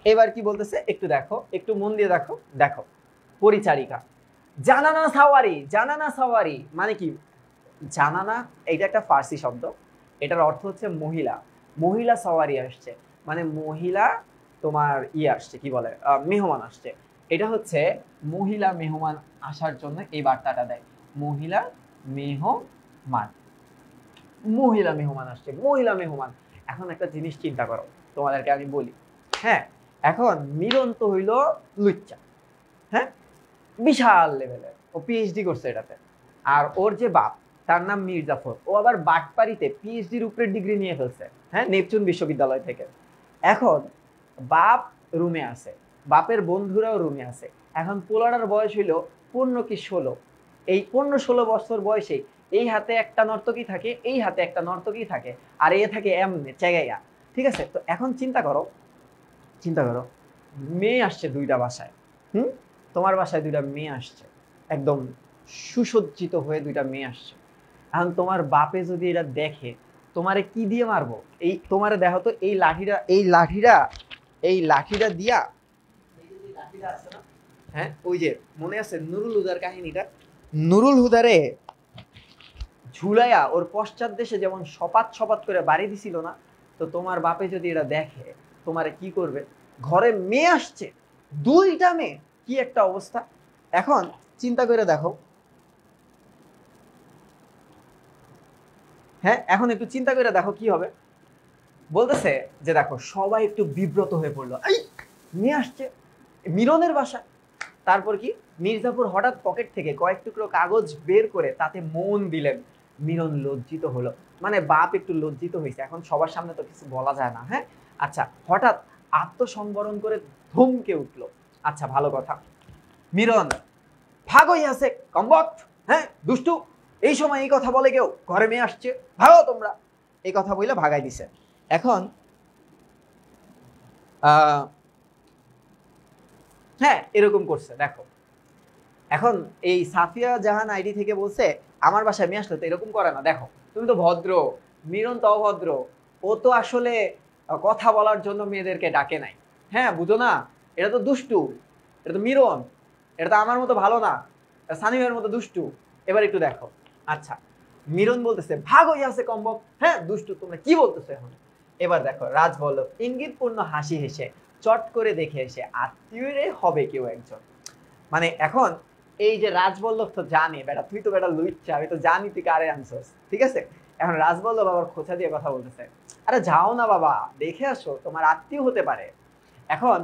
[SPEAKER 1] এবার কি বলতেছে একটু দেখো, একটু মন দিয়ে দেখো, দেখো পরিচারিকা, জানানা সাওয়ারি, জানানা সাওয়ারি মানে কি, জানানা এটা একটা ফার্সি শব্দ, এটার অর্থ হচ্ছে মহিলা, মহিলা সাওয়ারি আসছে, মানে মহিলা তোমার আসছে কি বলে মেহমান আসছে, এটা হচ্ছে মহিলা মেহমান আসার জন্য এই বার্তাটা দেয়, মহিলা মেহমান, মহিলা মেহমান আসছে, মহিলা মেহমান। এখন একটা জিনিস চিন্তা করো, তোমাদেরকে আমি বলি, হ্যাঁ এখন মিরন তো হইল লুচ্চা, হ্যাঁ, বিশাল লেভেলের, ও পিএইচডি করছে এটাতে। আর ওর যে বাপ, তার নাম মীর জাফর, ও আবার বাটপাড়িতে পিএইচডির উপরে ডিগ্রি নিয়ে ফেলছে, হ্যাঁ, নেপচুন বিশ্ববিদ্যালয় থেকে। এখন বাপ রুমে আছে, বাপের বন্ধুরাও রুমে আছে। এখন পোলাটার বয়স হইল 15 কি 16। এই 15-16 বছর বয়সে এই হাতে একটা নর্তকী থাকে, এই হাতে একটা নর্তকী থাকে, আর এ থাকে এমনে চেগাইয়া। ঠিক আছে, তো এখন চিন্তা করো, চিন্তা করো, মেয়ে আসছে 2টা বাসায়, হুম, তোমার বাসায় 2টা মেয়ে আসছে, একদম সুসজ্জিত হয়ে 2টা মেয়ে আসছে। এখন তোমার বাপে যদি এটা দেখে, তোমারে কি দিয়ে মারবো? এই তোমারে দেখো তো, এই লাঠিটা, এই লাঠিটা দিয়া, এই যে লাঠিটা আছে না, হ্যাঁ, ওই যে মনে আছে নুরুল হুদার কাহিনীটা, নুরুল হুদারে ঝুলাইয়া ওর পশ্চাৎ দেশে যেমন সপাত সপাত করে বাড়ি দিছিল না, তো তোমার বাপে যদি এটা দেখে, তোমারে কি করবে? ঘরে মেয়ে আসছে, 2টা মেয়ে, কি একটা অবস্থা। এখন চিন্তা করে দেখো, হ্যাঁ, এখন একটু চিন্তা করে দেখো কি হবে। বলতেছে যে দেখো, সবাই একটু বিব্রত হয়ে পড়লো, এই মেয়ে আসছে মিরনের বাসা। তারপর কি, মির্জাপুর হঠাৎ পকেট থেকে কয়েক টুকরো কাগজ বের করে তাতে মন দিলেন। মিরন লজ্জিত হলো, মানে বাপ একটু লজ্জিত হয়েছে, এখন সবার সামনে তো কিছু বলা যায় না, হ্যাঁ। আচ্ছা, হঠাৎ আত্মসংবরণ করে ধমকে উঠলো, আচ্ছা ভালো কথা, মিরন ভাগই আছে কম্বক, হ্যাঁ দুষ্টু, এই সময় এই কথা বলে কেউ? ঘরে মেয়ে আসছে, ভাগো তোমরা, এই কথা বলে ভাগাই দিছে। এখন হ্যাঁ, এরকম করছে দেখো। এখন এই সাফিয়া জাহান আইডি থেকে বলছে, আমার বাসায় মেয়ে আসলে তো এরকম করে না, দেখো তুমি তো ভদ্র, মিরন তো অভদ্র, ও তো আসলে কথা বলার জন্য মেয়েদেরকে ডাকে নাই, হ্যাঁ বুঝো না, এটা তো দুষ্টু, এটা তো মিরন, এটা তো আমার মতো ভালো না, সানিমের মতো দুষ্টু। এবার একটু দেখো, আচ্ছা মিরন বলতেছে ভাগই আছে কম্বক, হ্যাঁ দুষ্টু, তোমরা কি বলতেছো এখন? এবার দেখো রাজবল্লভ ইঙ্গিতপূর্ণ হাসি হেসে চট করে দেখে এসে আত্মীয়রে হবে কেউ একজন। মানে এখন এই যে রাজবল্লভ তো জানে, বেটা তুই তো বেটা লুইচ্ছা, আমি তো জানি তুই কারে আনছস, ঠিক আছে। এখন রাজবল্লভ আবার খোঁচা দিয়ে কথা বলতেছে, আরে যাও না বাবা, দেখে আসো, তোমার আত্মীয় হতে পারে। এখন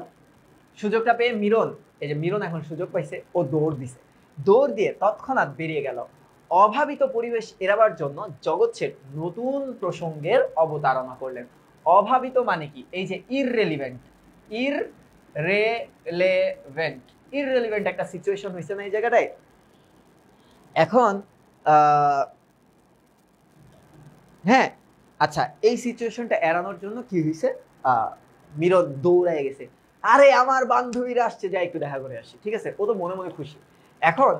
[SPEAKER 1] সুযোগটা পেয়ে মিরন, এই যে মিরন এখন সুযোগ পাইছে, ও দৌড় দিছে, দৌড় দিয়ে তৎক্ষণাৎ বেরিয়ে গেল। অভাবিত পরিবেশ এড়াবার জন্য জগৎ শেঠ নতুন প্রসঙ্গের অবতারণা করলেন। অভাবিত মানে কি? এই যে ইররেলিভেন্ট, ইররেলেভেন্ট, ইররেলিভেন্ট একটা সিচুয়েশন হয়েছে না এই জায়গাটায়। এখন হ্যাঁ, আচ্ছা এই সিচুয়েশনটা এড়ানোর জন্য কি হয়েছে, মিরন দৌড়ায় গেছে, আরে আমার বান্ধবীরা আসছে, যাই একটু দেখা করে আসি, ঠিক আছে, ও তো মনে মনে খুশি। এখন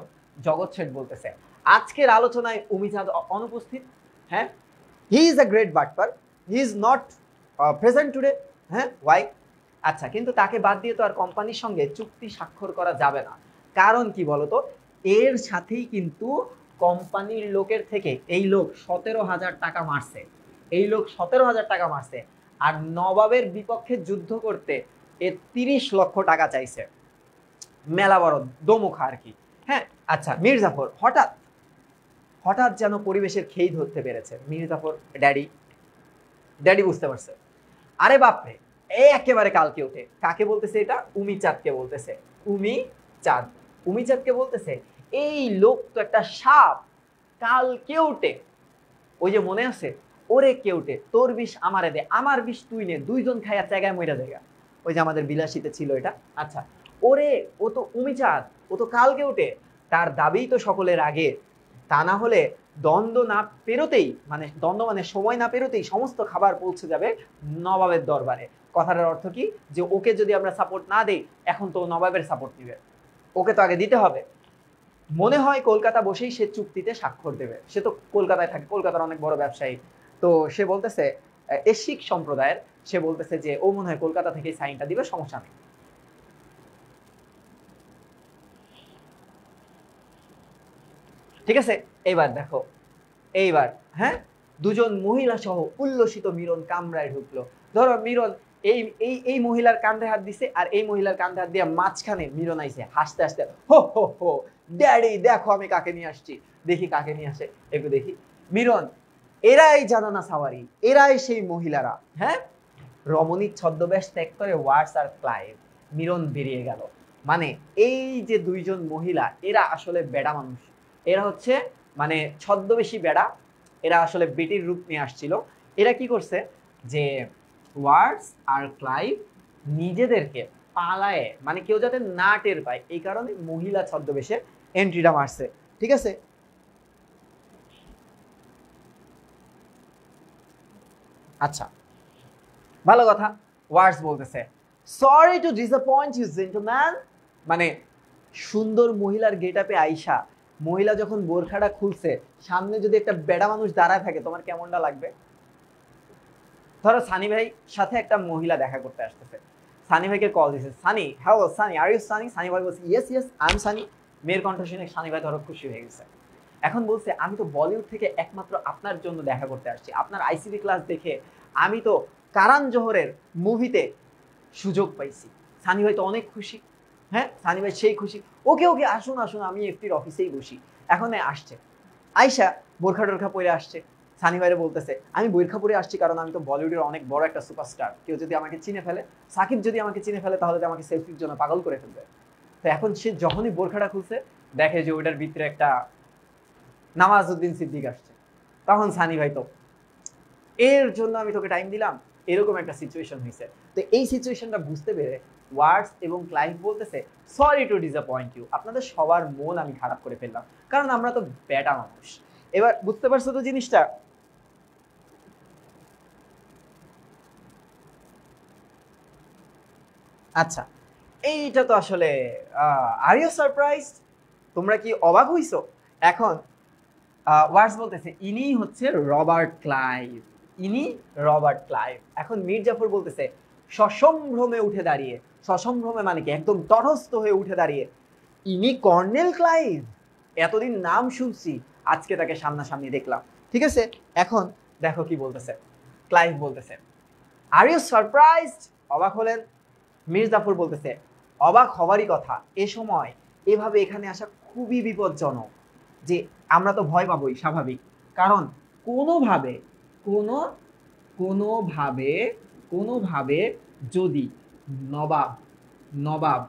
[SPEAKER 1] জগৎ শেঠ বলতেছে, আজকের আলোচনায় অমিতাভ অনুপস্থিত, হ্যাঁ, হি ইজ আ গ্রেট বাটপার, he is not present today, হ্যাঁ ওয়াই? আচ্ছা, কিন্তু তাকে বাদ দিয়ে তো আর কোম্পানির সঙ্গে চুক্তি স্বাক্ষর করা যাবে না, কারণ কি বলতো, এর সাথেই কিন্তু কোম্পানির লোকের থেকে এই লোক 17,000 টাকা মারছে, এই লোক 17,000 টাকা মারছে, আর নবাবের বিপক্ষে যুদ্ধ করতে এ 30 লক্ষ টাকা চাইছে, মেলা বড় দোমুখা আর কি, হ্যাঁ। আচ্ছা, মীর জাফর হঠাৎ হঠাৎ যেন পরিবেশের খেই ধরতে পেরেছে। মীর জাফর ড্যাডি, ড্যাডি বুঝতে পারছে, আরে বাপরে, একেবারে কালকে উঠে, কাকে বলতেছে এটা? উমি চাঁদকে বলতেছে, উমি চাঁদ, উমি চাঁদকে বলতেছে, এই লোক তো একটা সাপ, কালকে উঠে, ওই যে মনে আছে, ওরে কেউটে তোর বিষ আমারে দে, আমার বিষ তুই নে, দুইজন খাইয়া জায়গায় মইরা জায়গা, ওই যে আমাদের বিলাসিতে ছিল এটা। আচ্ছা, ওরে, ও তো উমিচাঁদ, ও তো কালকে উঠে, তার দাবি তো সকলের আগে, তা না হলে দ্বন্দ্ব না পেরোতেই, মানে দ্বন্দ্ব মানে সময় না পেরোতেই সমস্ত খাবার পৌঁছে যাবে নবাবের দরবারে। কথাটার অর্থ কি, যে ওকে যদি আমরা সাপোর্ট না দেই, এখন তো নবাবের সাপোর্ট দিবে, ওকে তো আগে দিতে হবে। মনে হয় কলকাতা বসেই সে চুক্তিতে স্বাক্ষর দেবে, সে তো কলকাতায় থাকে, কলকাতার অনেক বড় ব্যবসায়ী, তো সে বলতেছে এশিক সম্প্রদায়ের, সে বলতেছে যে ও মনে হয় কলকাতা থেকে সাইনটা দিবে, সমস্যা নেই। ঠিক আছে, এইবার দেখো, এইবার হ্যাঁ, দুজন মহিলা সহ উল্লসিত মিরন কামরায় ঢুকলো। ধরো মিরন এই এই এই মহিলার কাঁধে হাত দিছে, আর এই মহিলার কাঁধে হাত দিয়ে মাঝখানে মিরন আইছে হাসতে হাসতে, হো হো হো, ড্যাডি দেখো আমি কাকে নিয়ে আসছি, দেখি কাকে নিয়ে আসে, একটু দেখি। মিরন, এরাই জানানা সাওয়ারি, এরাই সেই মহিলারা, হ্যাঁ, রমণীর ছদ্মবেশ ত্যাগ করে ওয়াটস আর ক্লাইভ মিরন বেরিয়ে গেল। মানে এই যে দুইজন মহিলা এরা আসলে বেড়া মানুষ, এরা হচ্ছে মানে ছদ্মবেশী বেড়া, এরা আসলে বেটির রূপ নিয়ে আসছিল। এরা কি করছে যে ওয়াটস আর ক্লাইভ নিজেদেরকে পালায়ে, মানে কেউ যাতে না টের পায় এই কারণে মহিলা ছদ্মবেশে এন্ট্রিটা মারছে। ঠিক আছে, আচ্ছা ভালো কথা। ওয়ার্ডস বলতেছে sorry to disappoint you gentleman, মানে সুন্দর মহিলার গেটআপে আইসা মহিলা যখন বোরখাটা খুলছে সামনে যদি একটা বেড়া মানুষ দাঁড়ায় থাকে তোমার কেমনটা লাগবে? ধরো সানি ভাই সাথে একটা মহিলা দেখা করতে আসতেছে, সানি ভাইকে কল দিছে, Sunny hello Sunny are you Sunny? Sunny ভাই বলছে yes yes I am Sunny. মেয়ের কণ্ঠ শুনে সানি ভাই ধরো খুশি হয়ে গেছে। এখন বলছে আমি তো বলিউড থেকে একমাত্র আপনার জন্য দেখা করতে আসছি, আপনার আইসিডি ক্লাস দেখে আমি তো কারণ জোহরের মুভিতে সুযোগ পাইছি। সানি ভাই তো অনেক খুশি, হ্যাঁ সানি ভাই সেই খুশি, ওকে ওকে আসুন আসুন আমি এফটির অফিসেই বসি। এখন আসছে আয়শা বোরখা টোরখা পরে আসছে, সানি ভাইরে বলতেছে আমি বোরখা পরে আসছি কারণ আমি তো বলিউডের অনেক বড় একটা সুপারস্টার, কেউ যদি আমাকে চিনে ফেলে, সাকিব যদি আমাকে চিনে ফেলে তাহলে তো আমাকে সেলফির জন্য পাগল করে ফেলবে। তো এখন সে যখনই বোরখাটা খুলছে দেখে যে ওইটার ভিতরে একটা নামাজউদ্দিন সিদ্দিক আসছে। তখন সানি ভাই তো এর জন্য আমি তোকে টাইম দিলাম, এরকম একটা সিচুয়েশন হয়েছে। তো এই সিচুয়েশনটা বুঝতে পেরে ওয়ার্ডস এবং ক্লাইভ বলতেছে সরি টু ডিসঅ্যাপয়েন্ট ইউ, আপনাদের সবার মন আমি খারাপ করে ফেললাম কারণ আমরা তো বেটা মানুষ। এবার বুঝতে পারছো তো জিনিসটা? আচ্ছা এইটা তো আসলে আর ইউ সারপ্রাইজড, তোমরা কি অবাক হইছো? এখন ওয়ার্ডস বলতেছে ইনি হচ্ছে রবার্ট ক্লাইভ, ইনি রবার্ট ক্লাইভ। এখন মীর জাফর বলতেছে সসম্ভ্রমে উঠে দাঁড়িয়ে, সসম্ভ্রমে মানে কি একদম তটস্থ হয়ে উঠে দাঁড়িয়ে, ইনি কর্নেল ক্লাইভ, এতদিন নাম শুনছি আজকে তাকে সামনাসামনি দেখলাম। ঠিক আছে, এখন দেখো কি বলতেছে। ক্লাইভ বলতেছে আর ইউ সারপ্রাইজড, অবাক হলেন? মীর জাফর বলতেছে অবাক হবারই কথা, এ সময় এভাবে এখানে আসা খুবই বিপজ্জনক, যে আমরা তো ভয় পাবোই স্বাভাবিক, কারণ কোনোভাবে কোনো কোনোভাবে কোনোভাবে যদি নবাব নবাব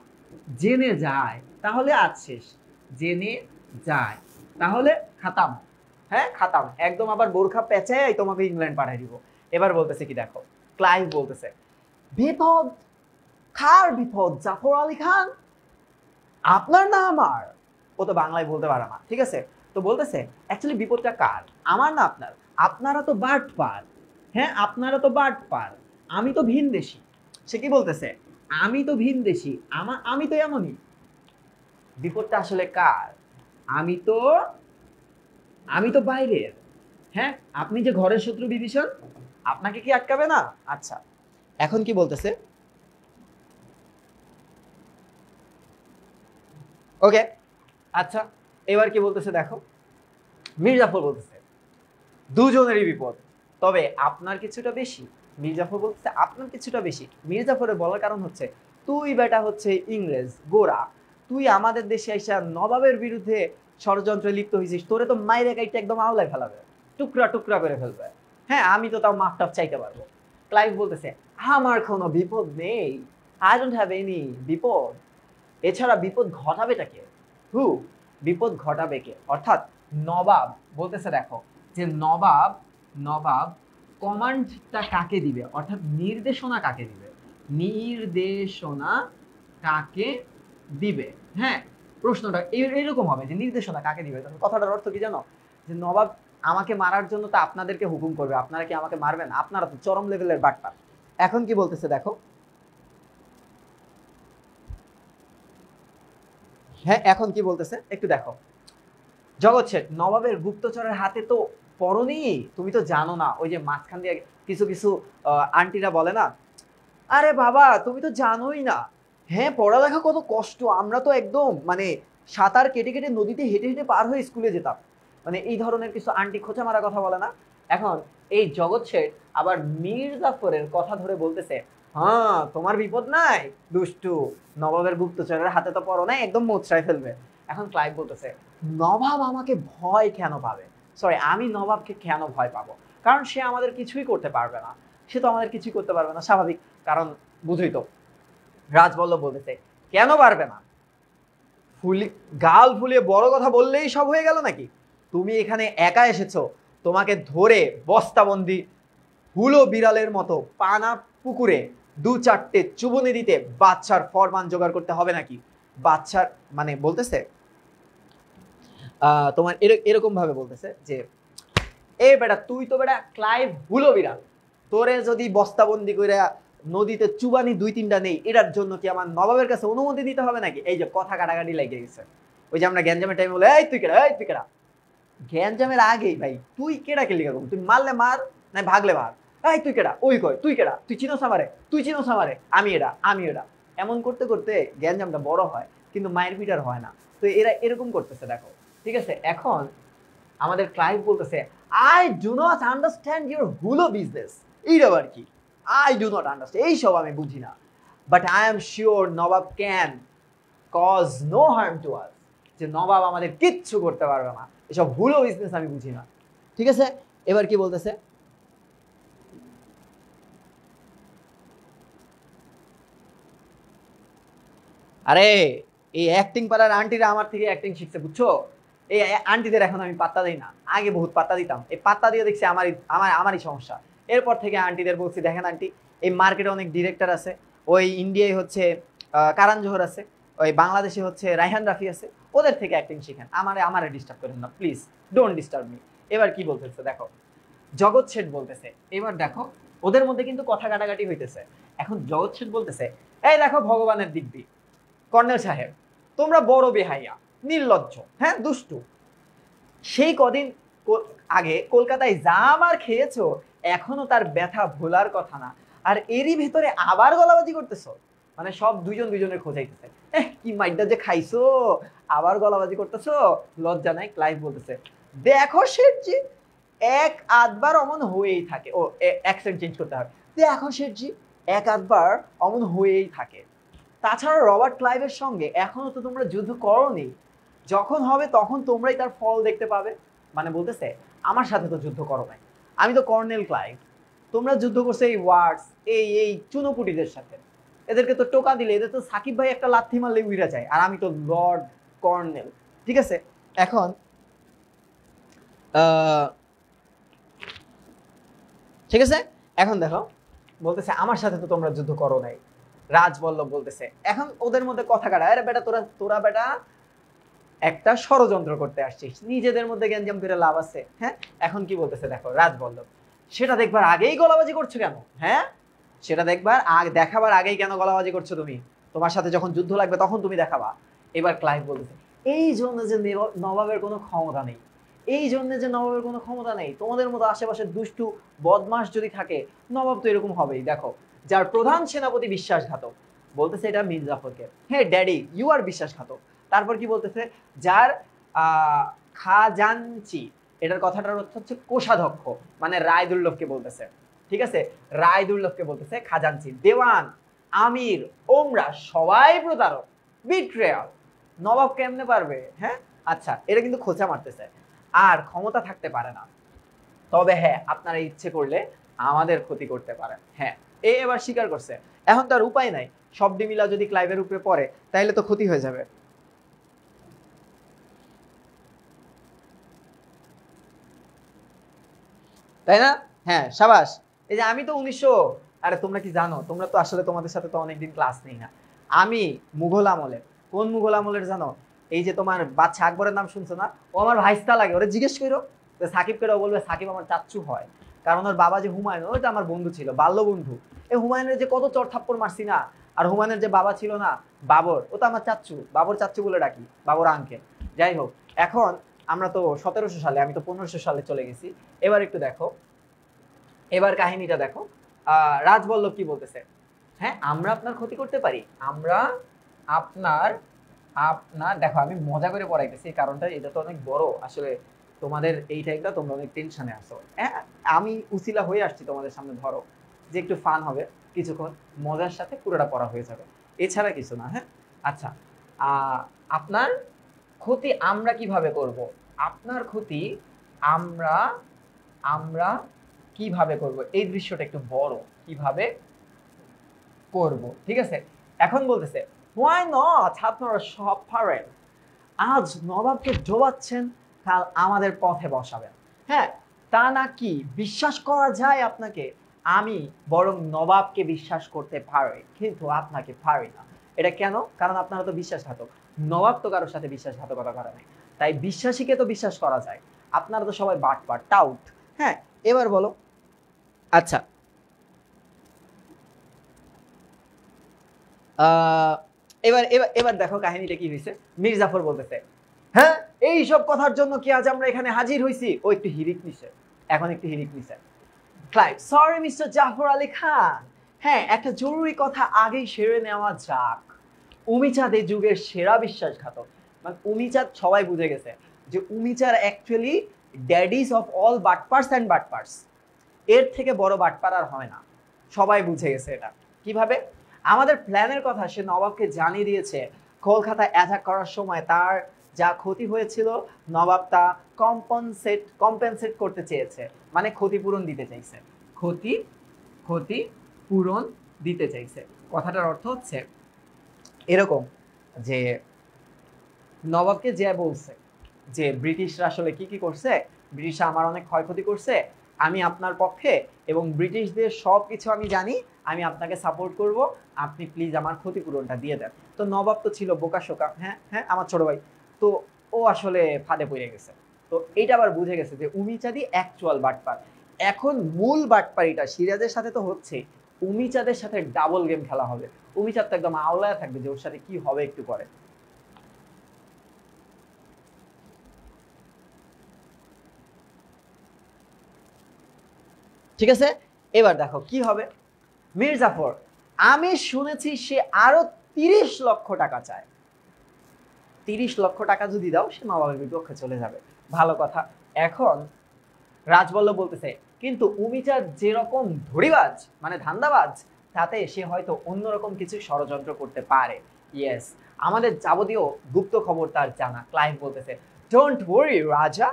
[SPEAKER 1] জেনে যায় তাহলে আজ শেষ, জেনে যায় তাহলে খাতাম, হ্যাঁ খাতাম একদম, আবার বোরখা পেঁচাই তোমাকে ইংল্যান্ড পাঠিয়ে দিব। এবার বলতেছে কি দেখো, ক্লাইভ বলতেছে বিপদ, কার বিপদ? জাফর আলী খান, আপনার না আমার? ও তো বাংলায় বলতে পারে না, ঠিক আছে, তো বলতেছে অ্যাকচুয়ালি বিপদটা কার, আমার না আপনার? আপনারা তো বাট পার, হ্যাঁ আপনারা তো বাট পার, আমি তো ভিনদেশী। সে কি বলতেছে আমি তো ভিনদেশী, আমি তো এমনই, বিপদটা আসলে কার? আমি তো বাইরের, হ্যাঁ আপনি যে ঘরের শত্রু বিভীষণ, আপনাকে কি আটকাবে না? আচ্ছা এখন কি বলতেছে, ওকে আচ্ছা এবার কি বলতেছে দেখো। মীর জাফর বলতেছে দুজনেরই বিপদ, তবে আপনার কিছুটা বেশি। মীর জাফর বলতেছে আপনার কিছুটা বেশি। মীর জাফরের বলার কারণ হচ্ছে তুই বেটা হচ্ছে ইংরেজ গোরা, তুই আমাদের দেশে এসে নবাবের বিরুদ্ধে ষড়যন্ত্রে লিপ্ত হয়েছিস, তোরে তো মাইরে গাইতে একদম আওলায় ফেলাবে, টুকরা টুকরা করে ফেলবে। হ্যাঁ আমি তো তাও মাপ টাপ চাইতে পারবো। ক্লাইভ বলতেছে আমার কোনো বিপদ নেই, আই ডোন্ট হ্যাভ এনি বিপদ। এছাড়া বিপদ ঘটাবেটা কে? হু, বিপদ ঘটাবে কে? অর্থাৎ নবাব বলতেছে দেখো যে নবাব নবাব কমান্ডটা কাকে দিবে, অর্থাৎ নির্দেশনা কাকে দিবে, নির্দেশনা কাকে দিবে। হ্যাঁ প্রশ্নটা এরকম হবে যে নির্দেশনা কাকে দিবে, কথাটার অর্থ কি জানো? যে নবাব আমাকে মারার জন্য তো আপনাদেরকে হুকুম করবে, আপনারা কি আমাকে মারবেন? আপনারা তো চরম লেভেলের বাটপার। এখন কি বলতেছে দেখো, হ্যাঁ এখন কি বলতেছে একটু দেখো। জগৎ শেঠ নবাবের গুপ্তচরের হাতে তো পড়নি, তুমি তো জানো না, ওই যে মাঝখান দিয়ে কিছু কিছু আন্টিরা বলে না, আরে বাবা তুমি তো জানোই না, হ্যাঁ পড়ালেখা কত কষ্ট, আমরা তো একদম মানে সাঁতার কেটে কেটে নদীতে হেঁটে হেঁটে পার হয়ে স্কুলে যেতাম, মানে এই ধরনের কিছু আন্টি খোঁচা মারা কথা বলে না। এখন এই জগৎ শেঠ আবার মীর জাফরের কথা ধরে বলতেছে হ্যাঁ তোমার বিপদ নাই দুষ্টু, নবাবের গুপ্তচরের হাতে তো পড়ো নাই, একদম মোচড়ায় ফেলবে। এখন ক্লাইভ বলতেছে নবাব আমাকে ভয় কেন পাবে, সরি আমি নবাবকে কেন ভয় পাবো, কারণ সে আমাদের কিছুই করতে পারবে না,
[SPEAKER 2] সে তো আমাদের কিছুই করতে পারবে না, স্বাভাবিক, কারণ বুঝই তো। রাজবল্লভ বলতেছে কেন পারবে না? গাল ফুলিয়ে বড় কথা বললেই সব হয়ে গেল নাকি? তুমি এখানে একা এসেছো, তোমাকে ধরে বস্তাবন্দি হুলো বিড়ালের মতো পানা পুকুরে 2-4টে চুবনি দিতে বাচ্চার ফরমান জোগাড় করতে হবে নাকি? বাচ্চার মানে বলতেছে তোমার এরকম ভাবে বলতেছে যে এ বেটা তুই তো বেটা ক্লাইভ হুলো বিড়াল, তোরে যদি বস্তাবন্দি করে নদীতে চুবানি 2-3টা নেই, এটার জন্য কি আমার নবাবের কাছে অনুমতি দিতে হবে নাকি? এই যে কথা কাটাকাটি লেগে গেছে। ওই যে আমরা গ্যাঞ্জামের টাইমে বলে এই তুই কেডা, এই তুই কেডা, গ্যাঞ্জামের আগেই ভাই তুই কেডা কে লিখা, তুই মারলে মার না ভাগলে ভাগ, এই তুই কেডা, ওই কয় তুই কেডা, তুই চিনোস আমারে, তুই চিনোস আমারে, আমি এটা আমি এটা, এমন করতে করতে গ্যাঞ্জামটা বড় হয়, কিন্তু মায়ের পিটার হয় না। তো এরা এরকম করতেছে দেখো, ঠিক আছে। এখন আমাদের ক্লায়েন্ট বলতেছে I do not understand your whole business. এইটা আবার কি? আই ডু নট আন্ডারস্ট্যান্ড, এইসব আমি বুঝি না, but I am sure nawab can cause no harm to us, যে নবাব আমাদের কিচ্ছু করতে পারবে না, এসব হুলো বিজনেস আমি বুঝি না। ঠিক আছে, এবার কি বলতেছে? আরে এই অ্যাক্টিং পাড়ার আন্টিরা আমার থেকে অ্যাক্টিং শিখছে, বুঝছো? এই আন্টিদের এখন আমি পাত্তা দিই না, আগে বহুত পাত্তা দিতাম, এই পাত্তা দিয়ে দেখছি আমারই সমস্যা। এরপর থেকে আন্টিদের বলছি দেখেন আন্টি, এই মার্কেটে অনেক ডিরেক্টর আছে, ওই ইন্ডিয়ায় হচ্ছে কারণ জোহর আছে, ওই বাংলাদেশে হচ্ছে রায়হান রাফি আছে, ওদের থেকে অ্যাক্টিং শিখেন, আমারে ডিস্টার্ব করেন না প্লিজ, ডোন্ট ডিস্টার্ব মি। এবার কি বলতেছে দেখো, জগৎ শেঠ বলতেছে, এবার দেখো ওদের মধ্যে কিন্তু কথা কাটাকাটি হইতেছে। এখন জগৎ শেঠ বলতেছে এই দেখো ভগবানের দিব্যি, কর্নেল সাহেব তোমরা বড় বেহাইয়া, নির্লজ্জ, হ্যাঁ দুষ্টু, সেই কদিন আগে কলকাতায় যা মার খেয়েছো এখনো তার ব্যথা ভোলার কথা না, আর এরই ভেতরে আবার গলাবাজি করতেছো। মানে সব দুইজন দুইজনের খোঁজাইতেছে, কি মাইডটা যে খাইছো, আবার গলাবাজি করতেছো, লজ্জা নাই? ক্লাইভ বলতেছে দেখো শেঠজি, এক আধবার অমন হয়েই থাকে, ও অ্যাকসেন্ট চেঞ্জ করতে হবে, দেখো শেঠজি এক আধবার অমন হয়েই থাকে। তাছাড়া রবার্ট ক্লাইভের সঙ্গে এখনো তো তোমরা যুদ্ধ করোনি, যখন হবে তখন তোমরাই তার ফল দেখতে পাবে। মানে বলতেছে আমার সাথে তো যুদ্ধ করো নাই, আমি তো কর্নেল ক্লাইভ, তোমরা যুদ্ধ করছো এই ওয়ার্ডস এই চুনোপুটিদের সাথে, এদেরকে তো টোকা দিলে, এদের তো সাকিব ভাই একটা লাথি মারলে উইরা যায়, আর আমি তো লর্ড কর্নেল। ঠিক আছে, এখন ঠিক আছে, এখন দেখো বলতেছে আমার সাথে তো তোমরা যুদ্ধ করো নাই। রাজবল্লভ বলতেছে, এখন ওদের মধ্যে কথা কাটা, আরে বেটা তোরা বেটা একটা ষড়যন্ত্র করতে আসছিস, নিজেদের মধ্যে গ্যাঞ্জাম করে লাভ আছে? হ্যাঁ, এখন কি বলতেছে দেখো রাজবল্লভ, সেটা দেখবার আগেই গলাবাজি করছো কেন? হ্যাঁ, সেটা দেখাবার আগেই কেন গলাবাজি করছো তুমি? তোমার সাথে যখন যুদ্ধ লাগবে তখন তুমি দেখাবা। এবার ক্লাইভ বলতেছে এই জন্য যে নবাবের কোনো ক্ষমতা নেই, এই জন্য যে নবাবের কোনো ক্ষমতা নেই, তোমাদের মতো আশেপাশে দুষ্টু বদমাস যদি থাকে নবাব তো এরকম হবেই। দেখো যার প্রধান সেনাপতি বিশ্বাসঘাতক, বলতেছে এটা মীর জাফরকে, হ্যাঁ ড্যাডি ইউ আর বিশ্বাসঘাতক। তারপর কি বলতেছে, যার খাজানচি, এটার কথাটার অর্থ হচ্ছে কোষাধ্যক্ষ, মানে রায় দুর্লভকে বলতেছে। ঠিক আছে, রায় দুর্লভকে বলতেছে খাজানচি, দেওয়ান, আমির, ওমরা সবাই প্রতারক, বিট্রেয়াল। নবাব কেমনে পারবে? হ্যাঁ, আচ্ছা এটা কিন্তু খোঁচা মারতেছে, আর ক্ষমতা থাকতে পারে না, তবে হ্যাঁ আপনারা ইচ্ছে করলে আমাদের ক্ষতি করতে পারেন। হ্যাঁ, এবার স্বীকার করছে, এখন তার উপায় নাই, সব ডিমিলা যদি ক্লাইভের উপরে পড়ে তাইলে তো ক্ষতি হয়ে যাবে। তাই না? হ্যাঁ সাবাস। এই যে আমি তো 1900, আরে তোমরা কি জানো, তোমরা তো আসলে তোমাদের সাথে তো অনেকদিন ক্লাস নেই না, আমি মুঘল আমলের, কোন মুঘল আমলের জানো? এই যে তোমার বাদশা আকবরের নাম শুনছো না, ও আমার ভাইস্তা লাগে, ওরা জিজ্ঞেস করো সাকিব কেউ বলবে সাকিব আমার চাচ্চু হয়, কারণ ওর বাবা যে হুমায়ুন, ওইটা আমার বন্ধু ছিল, বাল্য বন্ধু। এই হুমায়ুনের যে কত চড় থাপ্পড় মারছি না, আর হুমায়ুনের যে বাবা ছিল না বাবর, ও তো আমার চাচ্চু, বাবর চাচ্চু বলে ডাকি, বাবর আঙ্কেল। যাই হোক, এখন আমরা তো 1700 সালে, আমি তো 1500 সালে চলে গেছি। এবার একটু দেখো, এবার কাহিনীটা দেখো, রাজবল্লভ কি বলতেছে, হ্যাঁ আমরা আপনার ক্ষতি করতে পারি, আমরা আপনার আপনার দেখো আমি মজা করে পড়াইতেছি, কারণটা এটা তো অনেক বড় আসলে, তোমাদের এই টাইমটা তোমরা অনেক টেনশনে আসো, হ্যাঁ আমি উসিলা হয়ে আসছি তোমাদের সামনে, ধরো যে একটু ফান হবে কিছুক্ষণ, মজার সাথে পুরোটা পড়া হয়ে যাবে, এছাড়া কিছু না। হ্যাঁ, আচ্ছা আপনার ক্ষতি আমরা কিভাবে করব? আপনার ক্ষতি আমরা আমরা কিভাবে করব, এই দৃশ্যটা একটু বড়, কিভাবে করব, ঠিক আছে। এখন বলতেছে why not, আপনারা সব পারেন, আজ নবাবকে ডোবাচ্ছেন, কাল আমাদের পথে বসাবেন। হ্যাঁ, তা নাকি বিশ্বাস করা যায় আপনাকে? আমি বরং নবাবকে বিশ্বাস করতে পারি, কিন্তু আপনাকে পারি না। এটা কেন? কারণ আপনারা তো বিশ্বাসঘাতক। নবাব তো কারোর সাথে বিশ্বাসঘাতকতা করে নাই, তাই বিশ্বাসীকে তো বিশ্বাস করা যায়। আপনারা তো সবাই বাটপার, টাউট। হ্যাঁ, এবার বলো। আচ্ছা, এবার এবার এবার দেখো কাহিনীটা কি হয়েছে। মীর জাফর বলতেছে, হ্যাঁ এই সব কথার জন্য কি আজ আমরা এখানে হাজির হয়েছি? ও একটু হিরিক নিছে, এখন একটু হিরিক নিছে। Clive, sorry mister Jafar Ali Khan, হ্যাঁ একটা জরুরি কথা আগেই সেরে নেওয়া যাক। উমিচাঁদ এই যুগের সেরা বিশ্বাসঘাতক। মানে উমিচাঁদ সবাই বুঝে গেছে যে Umichand actually daddies of all বাটপার্স অ্যান্ড বাটপার্স। এর থেকে বড় বাটপার আর হয় না, সবাই বুঝে গেছে এটা। কিভাবে? আমাদের প্ল্যানের কথা সে নবাবকে জানিয়ে দিয়েছে। কলকাতা অ্যাটাক করার সময় তার যা ক্ষতি হয়েছিল নবাব তা কম্পেনসেট করতে চেয়েছে, মানে ক্ষতিপূরণ দিতে চাইছে। ক্ষতিপূরণ দিতে চাইছে। কথাটার অর্থ হচ্ছে এরকম যে নবাবকে যে বলছে যে ব্রিটিশরা আসলে কি কি করছে, ব্রিটিশরা আমার অনেক ক্ষয়ক্ষতি করছে, আমি আপনার পক্ষে এবং ব্রিটিশদের সব কিছু আমি জানি, আমি আপনাকে সাপোর্ট করব, আপনি প্লিজ আমার ক্ষতিপূরণটা দিয়ে দেন। তো নবাব তো ছিল বোকাশোকা, হ্যাঁ হ্যাঁ আমার ছোট ভাই, তো ও আসলে ফাঁদে পড়ে গেছে। তো এইটা আবার বুঝে গেছে যে উমিচাঁদই অ্যাকচুয়াল বাটপার। এখন মূল বাটপারিটা সিরাজের সাথে তো হচ্ছে, উমিচাঁদের সাথে ডাবল গেম খেলা হবে। উমিচাঁদ তো একদম আওলায় থাকবে যে ওর সাথে কি হবে একটু পরে। ঠিক আছে, এবার দেখো কি হবে। মীর জাফর, আমি শুনেছি সে আরো 30 লক্ষ টাকা চায়। 30 লক্ষ টাকা যদি দাও সে নবাবের বিপক্ষে চলে যাবে। ভালো কথা। এখন রাজবল্লভ বলতেছে, কিন্তু উমিচাঁদ যেরকম ধড়িবাজ মানে ধান্দাবাজ, তাতে সে হয়তো অন্যরকম কিছু ষড়যন্ত্র করতে পারে। ইয়েস, আমাদের যাবতীয় গুপ্ত খবর তার জানা। ক্লাইভ বলতেছে, ডোন্ট ওয়ারি রাজা,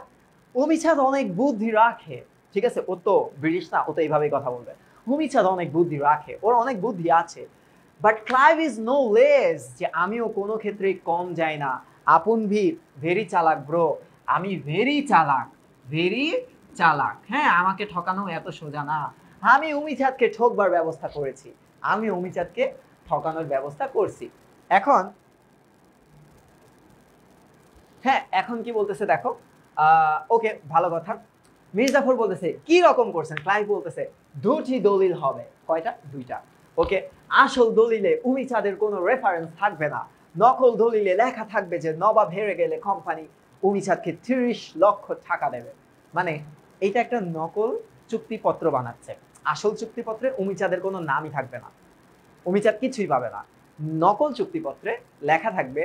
[SPEAKER 2] উমিচাঁদ অনেক বুদ্ধি রাখে। ঠিক আছে, ও তো ব্রিটিশ না, ও তো এইভাবেই কথা বলবে। উমিচাঁদ অনেক বুদ্ধি রাখে, ওর অনেক বুদ্ধি আছে। But Clive is no less, যে আমিও কোনো ক্ষেত্রেই কম যাই না। আপন ভি ভেরি চালাক ব্রো, আমি ভেরি চালাক, ভেরি চালাক। হ্যাঁ, আমাকে ঠকানো এত সোজা না। আমি উমিচাঁদকে ঠকবার ব্যবস্থা করেছি, আমি উমিচাঁদকে ঠকানোর ব্যবস্থা করছি। এখন হ্যাঁ, এখন কি বলতেছে দেখো। ওকে, ভালো কথা। মীর জাফর বলতেছে কি রকম করছেন? ক্লাইভ বলতেছে দুটি দলিল হবে। কয়টা? দুইটা। ওকে, আসল দলিলে উমিচাঁদের কোনো রেফারেন্স থাকবে না, নকল দলিলে লেখা থাকবে যে নবাব হেরে গেলে কোম্পানি উমিচাঁদকে 30 লক্ষ টাকা দেবে। মানে এটা একটা নকল চুক্তিপত্র বানাচ্ছে। আসল চুক্তিপত্রে উমিচাঁদের কোনো নামই থাকবে না, উমিচাঁদ কিছুই পাবে না। নকল চুক্তিপত্রে লেখা থাকবে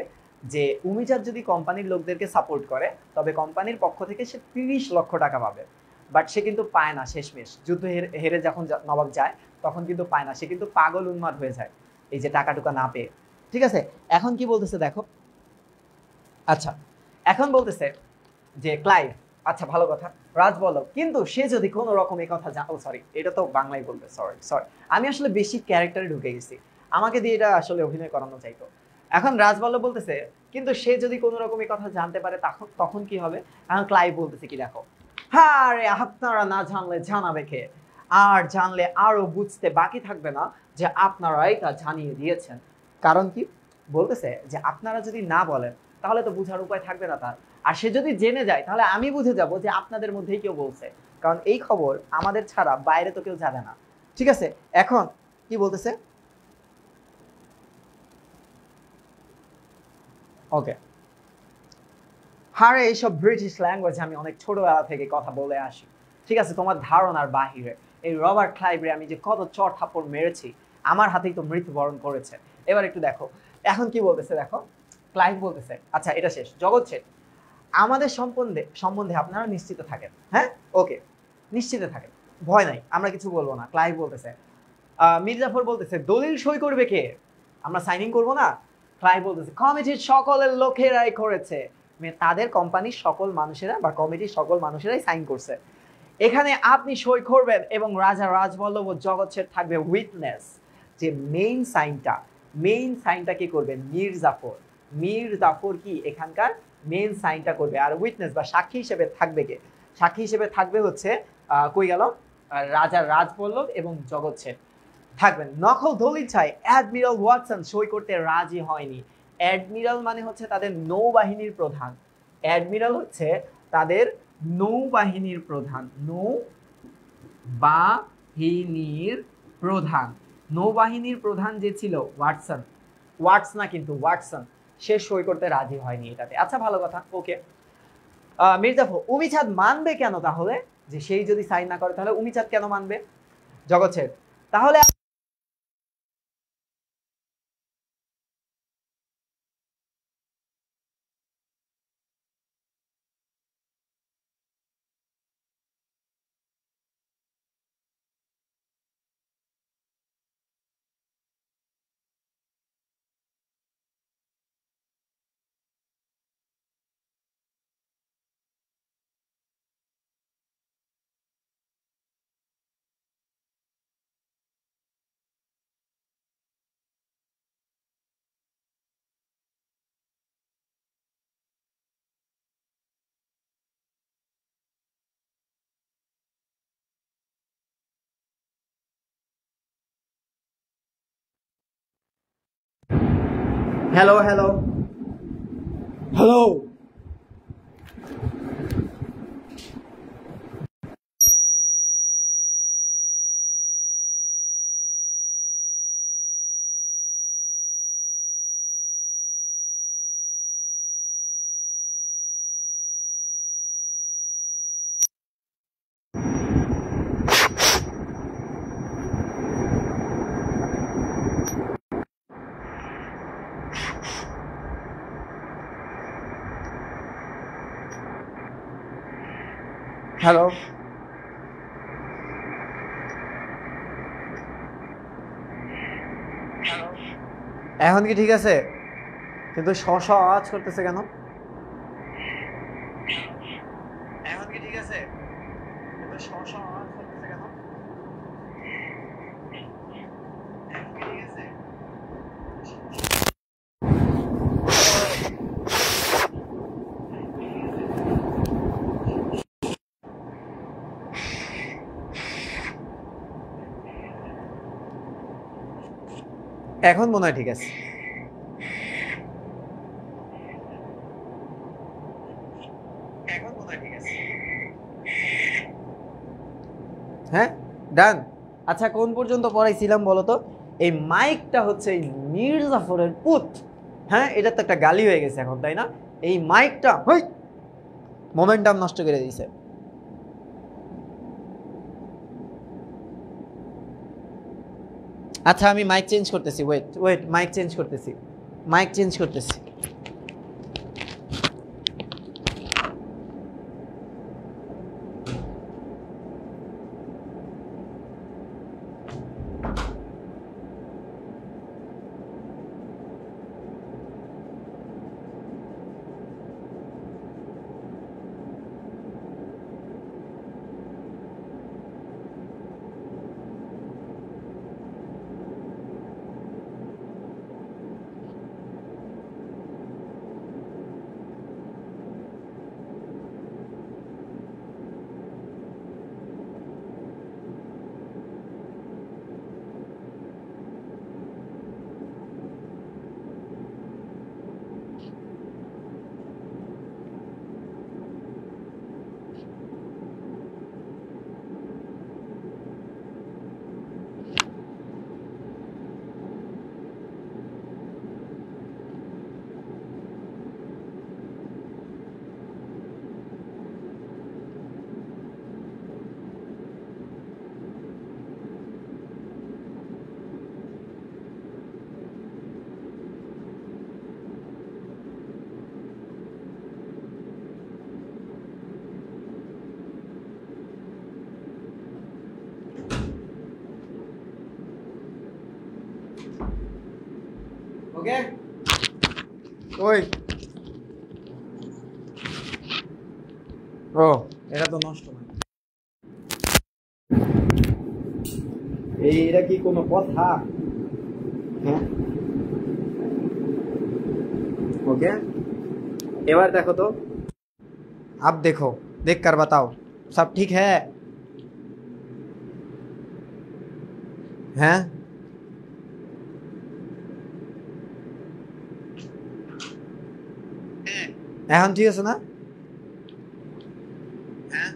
[SPEAKER 2] যে উমিচাঁদ যদি কোম্পানির লোকদেরকে সাপোর্ট করে তবে কোম্পানির পক্ষ থেকে সে 30 লক্ষ টাকা পাবে। বাট সে কিন্তু পায় না, শেষমেশ যুদ্ধ হেরে যখন নবাব যায় তখন কিন্তু পায় না, সে কিন্তু পাগল উন্মাদ হয়ে যায় এই যে টাকা টুকা না পেয়ে। ঠিক আছে, এখন কি বলতেছে দেখো। আচ্ছা, এখন বলতেছে যে ক্লাইভ, আচ্ছা ভালো কথা রাজবল্লভ, কিন্তু সে যদি কোনো রকম এই কথা সরি এটা তো বাংলায় বলবে, সরি সরি আমি আসলে বেশি ক্যারেক্টারে ঢুকে গেছি, আমাকে দিয়ে এটা আসলে অভিনয় করানো চাইতো। এখন রাজবল্লভ বলতেছে কিন্তু সে যদি কোনো রকম এই কথা জানতে পারে তখন তখন কি হবে? এখন ক্লাইভ বলতেছে কি দেখো, হ্যাঁ রে আপনারা না জানলে জানাবে কে, আর জানলে আরো বুঝতে বাকি থাকবে না যে আপনারাই তা জানিয়ে দিয়েছেন। কারণ কি বলতেছে যে আপনারা যদি না বলেন তাহলে তো বুঝার উপায় থাকবে না তার, আর সে যদি জেনে যায় তাহলে আমি বুঝে যাব যে আপনাদের মধ্যেই কেউ বলছে, কারণ এই খবর আমাদের ছাড়া বাইরে তো কেউ জানে না। ঠিক আছে, এখন কি বলতেছে, ওকে, হারে এইসব ব্রিটিশ ল্যাঙ্গুয়েজ আমি অনেক ছোটবেলা থেকে কথা বলে আসি। ঠিক আছে, তোমার ধারণার বাহিরে এই রবার্ট ক্লাইভরে আমি যে কত চড় থাপ্পড় মেরেছি, আমার হাতেই তো মৃত্যুবরণ করেছে। এবার একটু দেখো এখন কি বলতেছে দেখো। ক্লাইভ বলতেছে, আচ্ছা এটা শেষ, জগৎ শেষ, আমাদের সম্বন্ধে সম্বন্ধে আপনারা নিশ্চিত থাকেন। হ্যাঁ, ওকে, নিশ্চিত থাকেন, ভয় নাই, আমরা কিছু বলবো না। ক্লাইভ বলতেছে, মীর জাফর বলতেছে দলিল সই করবে কে? আমরা সাইনিং করব না? ক্লাইভ বলতেছে কমিটির সকলের লোকেরাই করেছে, তাদের কোম্পানির সকল মানুষেরা বা কমিটির সকল মানুষেরাই সাইন করছে। এখানে আপনি সই করবেন এবং রাজা রাজবল্লভ ও জগৎ শেঠ থাকবে উইটনেস। যে মেইন সাইনটা কি করবেন? মীর জাফর কি এখানকার মেইন সাইনটা করবে। আর উইটনেস বা সাক্ষী হিসেবে থাকবে কে? সাক্ষী হিসেবে থাকবে হচ্ছে কই গেল, রাজা রাজবল্লভ এবং জগৎ শেঠ থাকবেন। নকল দলিল চাই, অ্যাডমিরাল ওয়াটসন সই করতে রাজি হয়নি। অ্যাডমিরাল মানে হচ্ছে তাদের নৌবাহিনীর প্রধান, অ্যাডমিরাল হচ্ছে তাদের নৌবাহিনীর প্রধান, নৌবাহিনীর প্রধান যে ছিল ওয়াটসন, সে সই করতে রাজি হয়নি এটাতে। আচ্ছা ভালো কথা, ওকে। মির্জাফর উমিচাঁদ মানবে কেন তাহলে? যে সেই যদি সাইন না করে তাহলে উমিচাঁদ কেন মানবে? জগৎ শেঠ তাহলে হ্যালো হ্যালো হ্যালো হ্যালো এখন কি ঠিক আছে? কিন্তু শ আওয়াজ করতেছে কেন? এখন কি ঠিক আছে? কিন্তু শ আওয়াজ করতেছে কেন? এখন কি ঠিক আছে? এখন মনে হয় ঠিক আছে। এখন মনে হয় ঠিক আছে। হ্যাঁ ডান। আচ্ছা কোন পর্যন্ত পড়াইছিলাম বলো তো? এই মাইকটা হচ্ছে এই মীর জাফরের পুত। হ্যাঁ এটা তো একটা গালি হয়ে গেছে এখন, তাই না? এই মাইকটা মোমেন্টাম নষ্ট করে দিয়েছে। আচ্ছা আমি মাইক চেঞ্জ করতেছি, ওয়েট মাইক চেঞ্জ করতেছি। ওকে ওই ও এটা তো নষ্ট না। এটা কি কোনো কথা? হ্যাঁ ओके এবার দেখো তো अब देखो देख कर बताओ सब ठीक है हैं এখন ঠিক আছে না? হ্যাঁ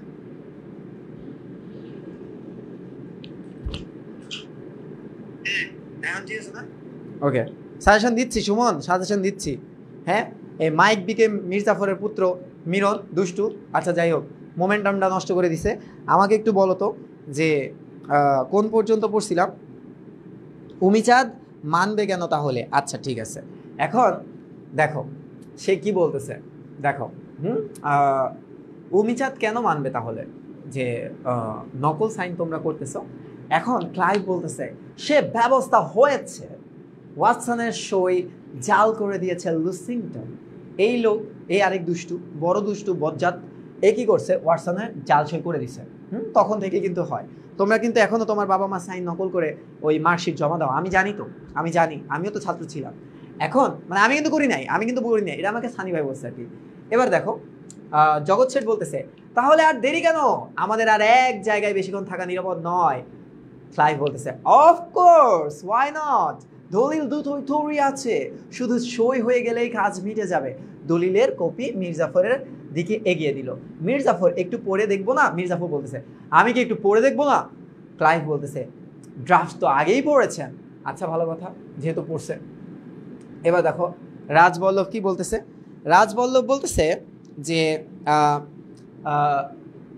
[SPEAKER 2] এখন ঠিক আছে না? ওকে সাজেশন দিচ্ছি সুমন, সাজেশন দিচ্ছি। হ্যাঁ এই মাইক বিকে মির্জাফরের পুত্র মিরন দুষ্টু। আচ্ছা যাই হোক, মোমেন্টামটা নষ্ট করে দিছে। আমাকে একটু বলো তো যে কোন পর্যন্ত পড়ছিলাম? উমিচাঁদ মানবে কেন তাহলে? আচ্ছা ঠিক আছে, এখন দেখো সে কি বলতেছে। দেখো উমিচাঁদ কেন মানবে তাহলে যে নকল সাইন তোমরা করতেছো? এখন ক্লাইভ বলতেছে সে ব্যবস্থা হয়েছে, ওয়াটসনের সই জাল করে দিয়েছে লুসিংটন। এই লোক, এই আরেক দুষ্টু, বড় দুষ্টু বজ্জাত, এ কি করছে? ওয়াটসনের জাল সই করে দিছে। তখন থেকে কিন্তু হয়। তোমরা কিন্তু এখনো তোমার বাবা মা সাইন নকল করে ওই মার্কশিট জমা দাও। আমি জানি তো, আমি জানি, আমিও তো ছাত্র ছিলাম। এখন মানে আমি কিন্তু করি নাই, এটা আমাকে সানি ভাই বলছে আর কি। এবার দেখো জগৎ শেঠ বলতেছে তাহলে আর দেরি কেন, আমাদের আর এক জায়গায় বেশিক্ষণ থাকা নিরাপদ নয়। ক্লাইভ বলতেছে অফকোর্স, ওয়াই নট, দলিল দুটোই আছে, শুধু সই হয়ে গেলেই কাজ মিটে যাবে। দলিলের কপি মির্জাফরের দিকে এগিয়ে দিল। মির্জাফর একটু পড়ে দেখবো না? মির্জাফর বলতেছে আমি কি একটু পড়ে দেখবো না? ক্লাইভ বলতেছে ড্রাফট তো আগেই পড়েছেন। আচ্ছা ভালো কথা, যেহেতু পড়ছে। এবার দেখো রাজবল্লভ কি বলতেছে। রাজবল্লভ বলতেছে যে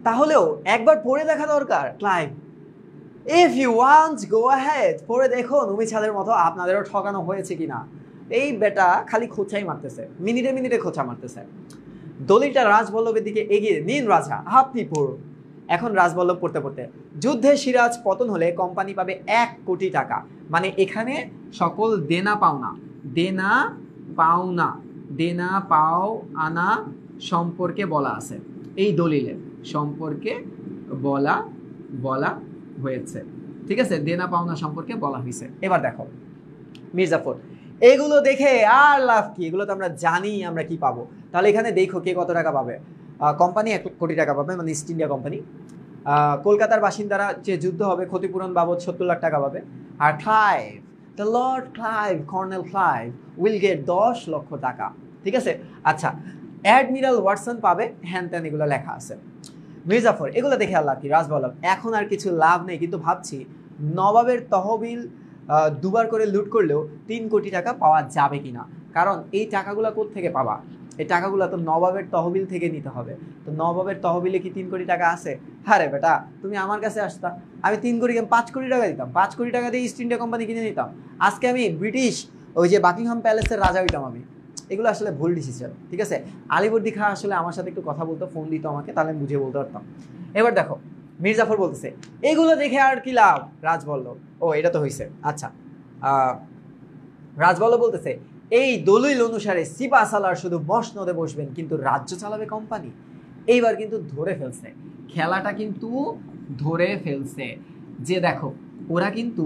[SPEAKER 2] তাহলেও একবার পড়ে দেখা দরকার। Clive if you want go ahead, পড়ে দেখুন উমিচাঁদের মতো আপনাদেরও ঠকানো হয়েছে কিনা। এই বেটা খালি খোঁচাই মারতেছে, মিনিটে মিনিটে খোঁচা মারতেছে। দলিলটা রাজবল্লভের দিকে এগিয়ে নিন রাজা, আপনি পড়ুন। এখন রাজবল্লভ পড়তে পড়তে যুদ্ধে সিরাজ পতন হলে কোম্পানি পাবে 1 কোটি টাকা। মানে এখানে সকল দেনা পাও আনা সম্পর্কে বলা আছে, এই দলিলের সম্পর্কে বলা হয়েছে। ঠিক আছে, দেনা পাওনা সম্পর্কে বলা হয়েছে। এবার দেখো মির্জাফর এগুলো দেখে আর লাভ কি? এগুলো তো আমরা জানি আমরা কি পাবো। তাহলে এখানে দেখো কে কত টাকা পাবে। কোম্পানি 1 কোটি টাকা পাবে, মানে ইস্ট ইন্ডিয়া কোম্পানি। কলকাতার বাসিন্দারা যে যুদ্ধ হবে ক্ষতিপূরণ বাবদ 70 লাখ টাকা পাবে। আর Clive, the lord Clive, colonel Clive will get 10 lakh টাকা। ঠিক আছে, আচ্ছা অ্যাডমিরাল ওয়াটসন পাবে, হ্যান ত্যান এগুলো লেখা আছে। মির্জাফর এগুলো দেখে আল্লাহ কি? রাজবল্লভ এখন আর কিছু লাভ নেই, কিন্তু ভাবছি নবাবের তহবিল দুবার করে লুট করলেও 3 কোটি টাকা পাওয়া যাবে কিনা। কারণ এই টাকাগুলো কোত্থেকে পাবা? এই টাকাগুলো তো নবাবের তহবিল থেকে নিতে হবে। তো নবাবের তহবিলে কি 3 কোটি টাকা আছে? আরে বেটা তুমি আমার কাছে আসতা, আমি 5 কোটি টাকা দিতাম। 5 কোটি টাকা দিয়ে ইস্ট ইন্ডিয়া কোম্পানি কিনে নিতাম। আজকে আমি ব্রিটিশ ওই যে বাকিংহাম প্যালেসের রাজা হইতাম আমি। এগুলো আসলে ভুল ডিসিশন। ঠিক আছে, আলিবর্দি খা আসলে আমার সাথে একটু কথা বলতো, ফোন দিত আমাকে, তাহলে আমি বুঝিয়ে বলতে পারতাম। এবার দেখো মির্জাফর বলতেছে এগুলো দেখে আর কি লাভ? রাজবল্লভ ও এটা তো হয়েছে। আচ্ছা রাজবল্লভ বলতেছে এই দলিল অনুসারে সিপা সালার শুধু মসনদে বসবেন, কিন্তু রাজ্য চালাবে কোম্পানি। এইবার কিন্তু ধরে ফেলছে, খেলাটা কিন্তু ধরে ফেলছে। যে দেখো ওরা কিন্তু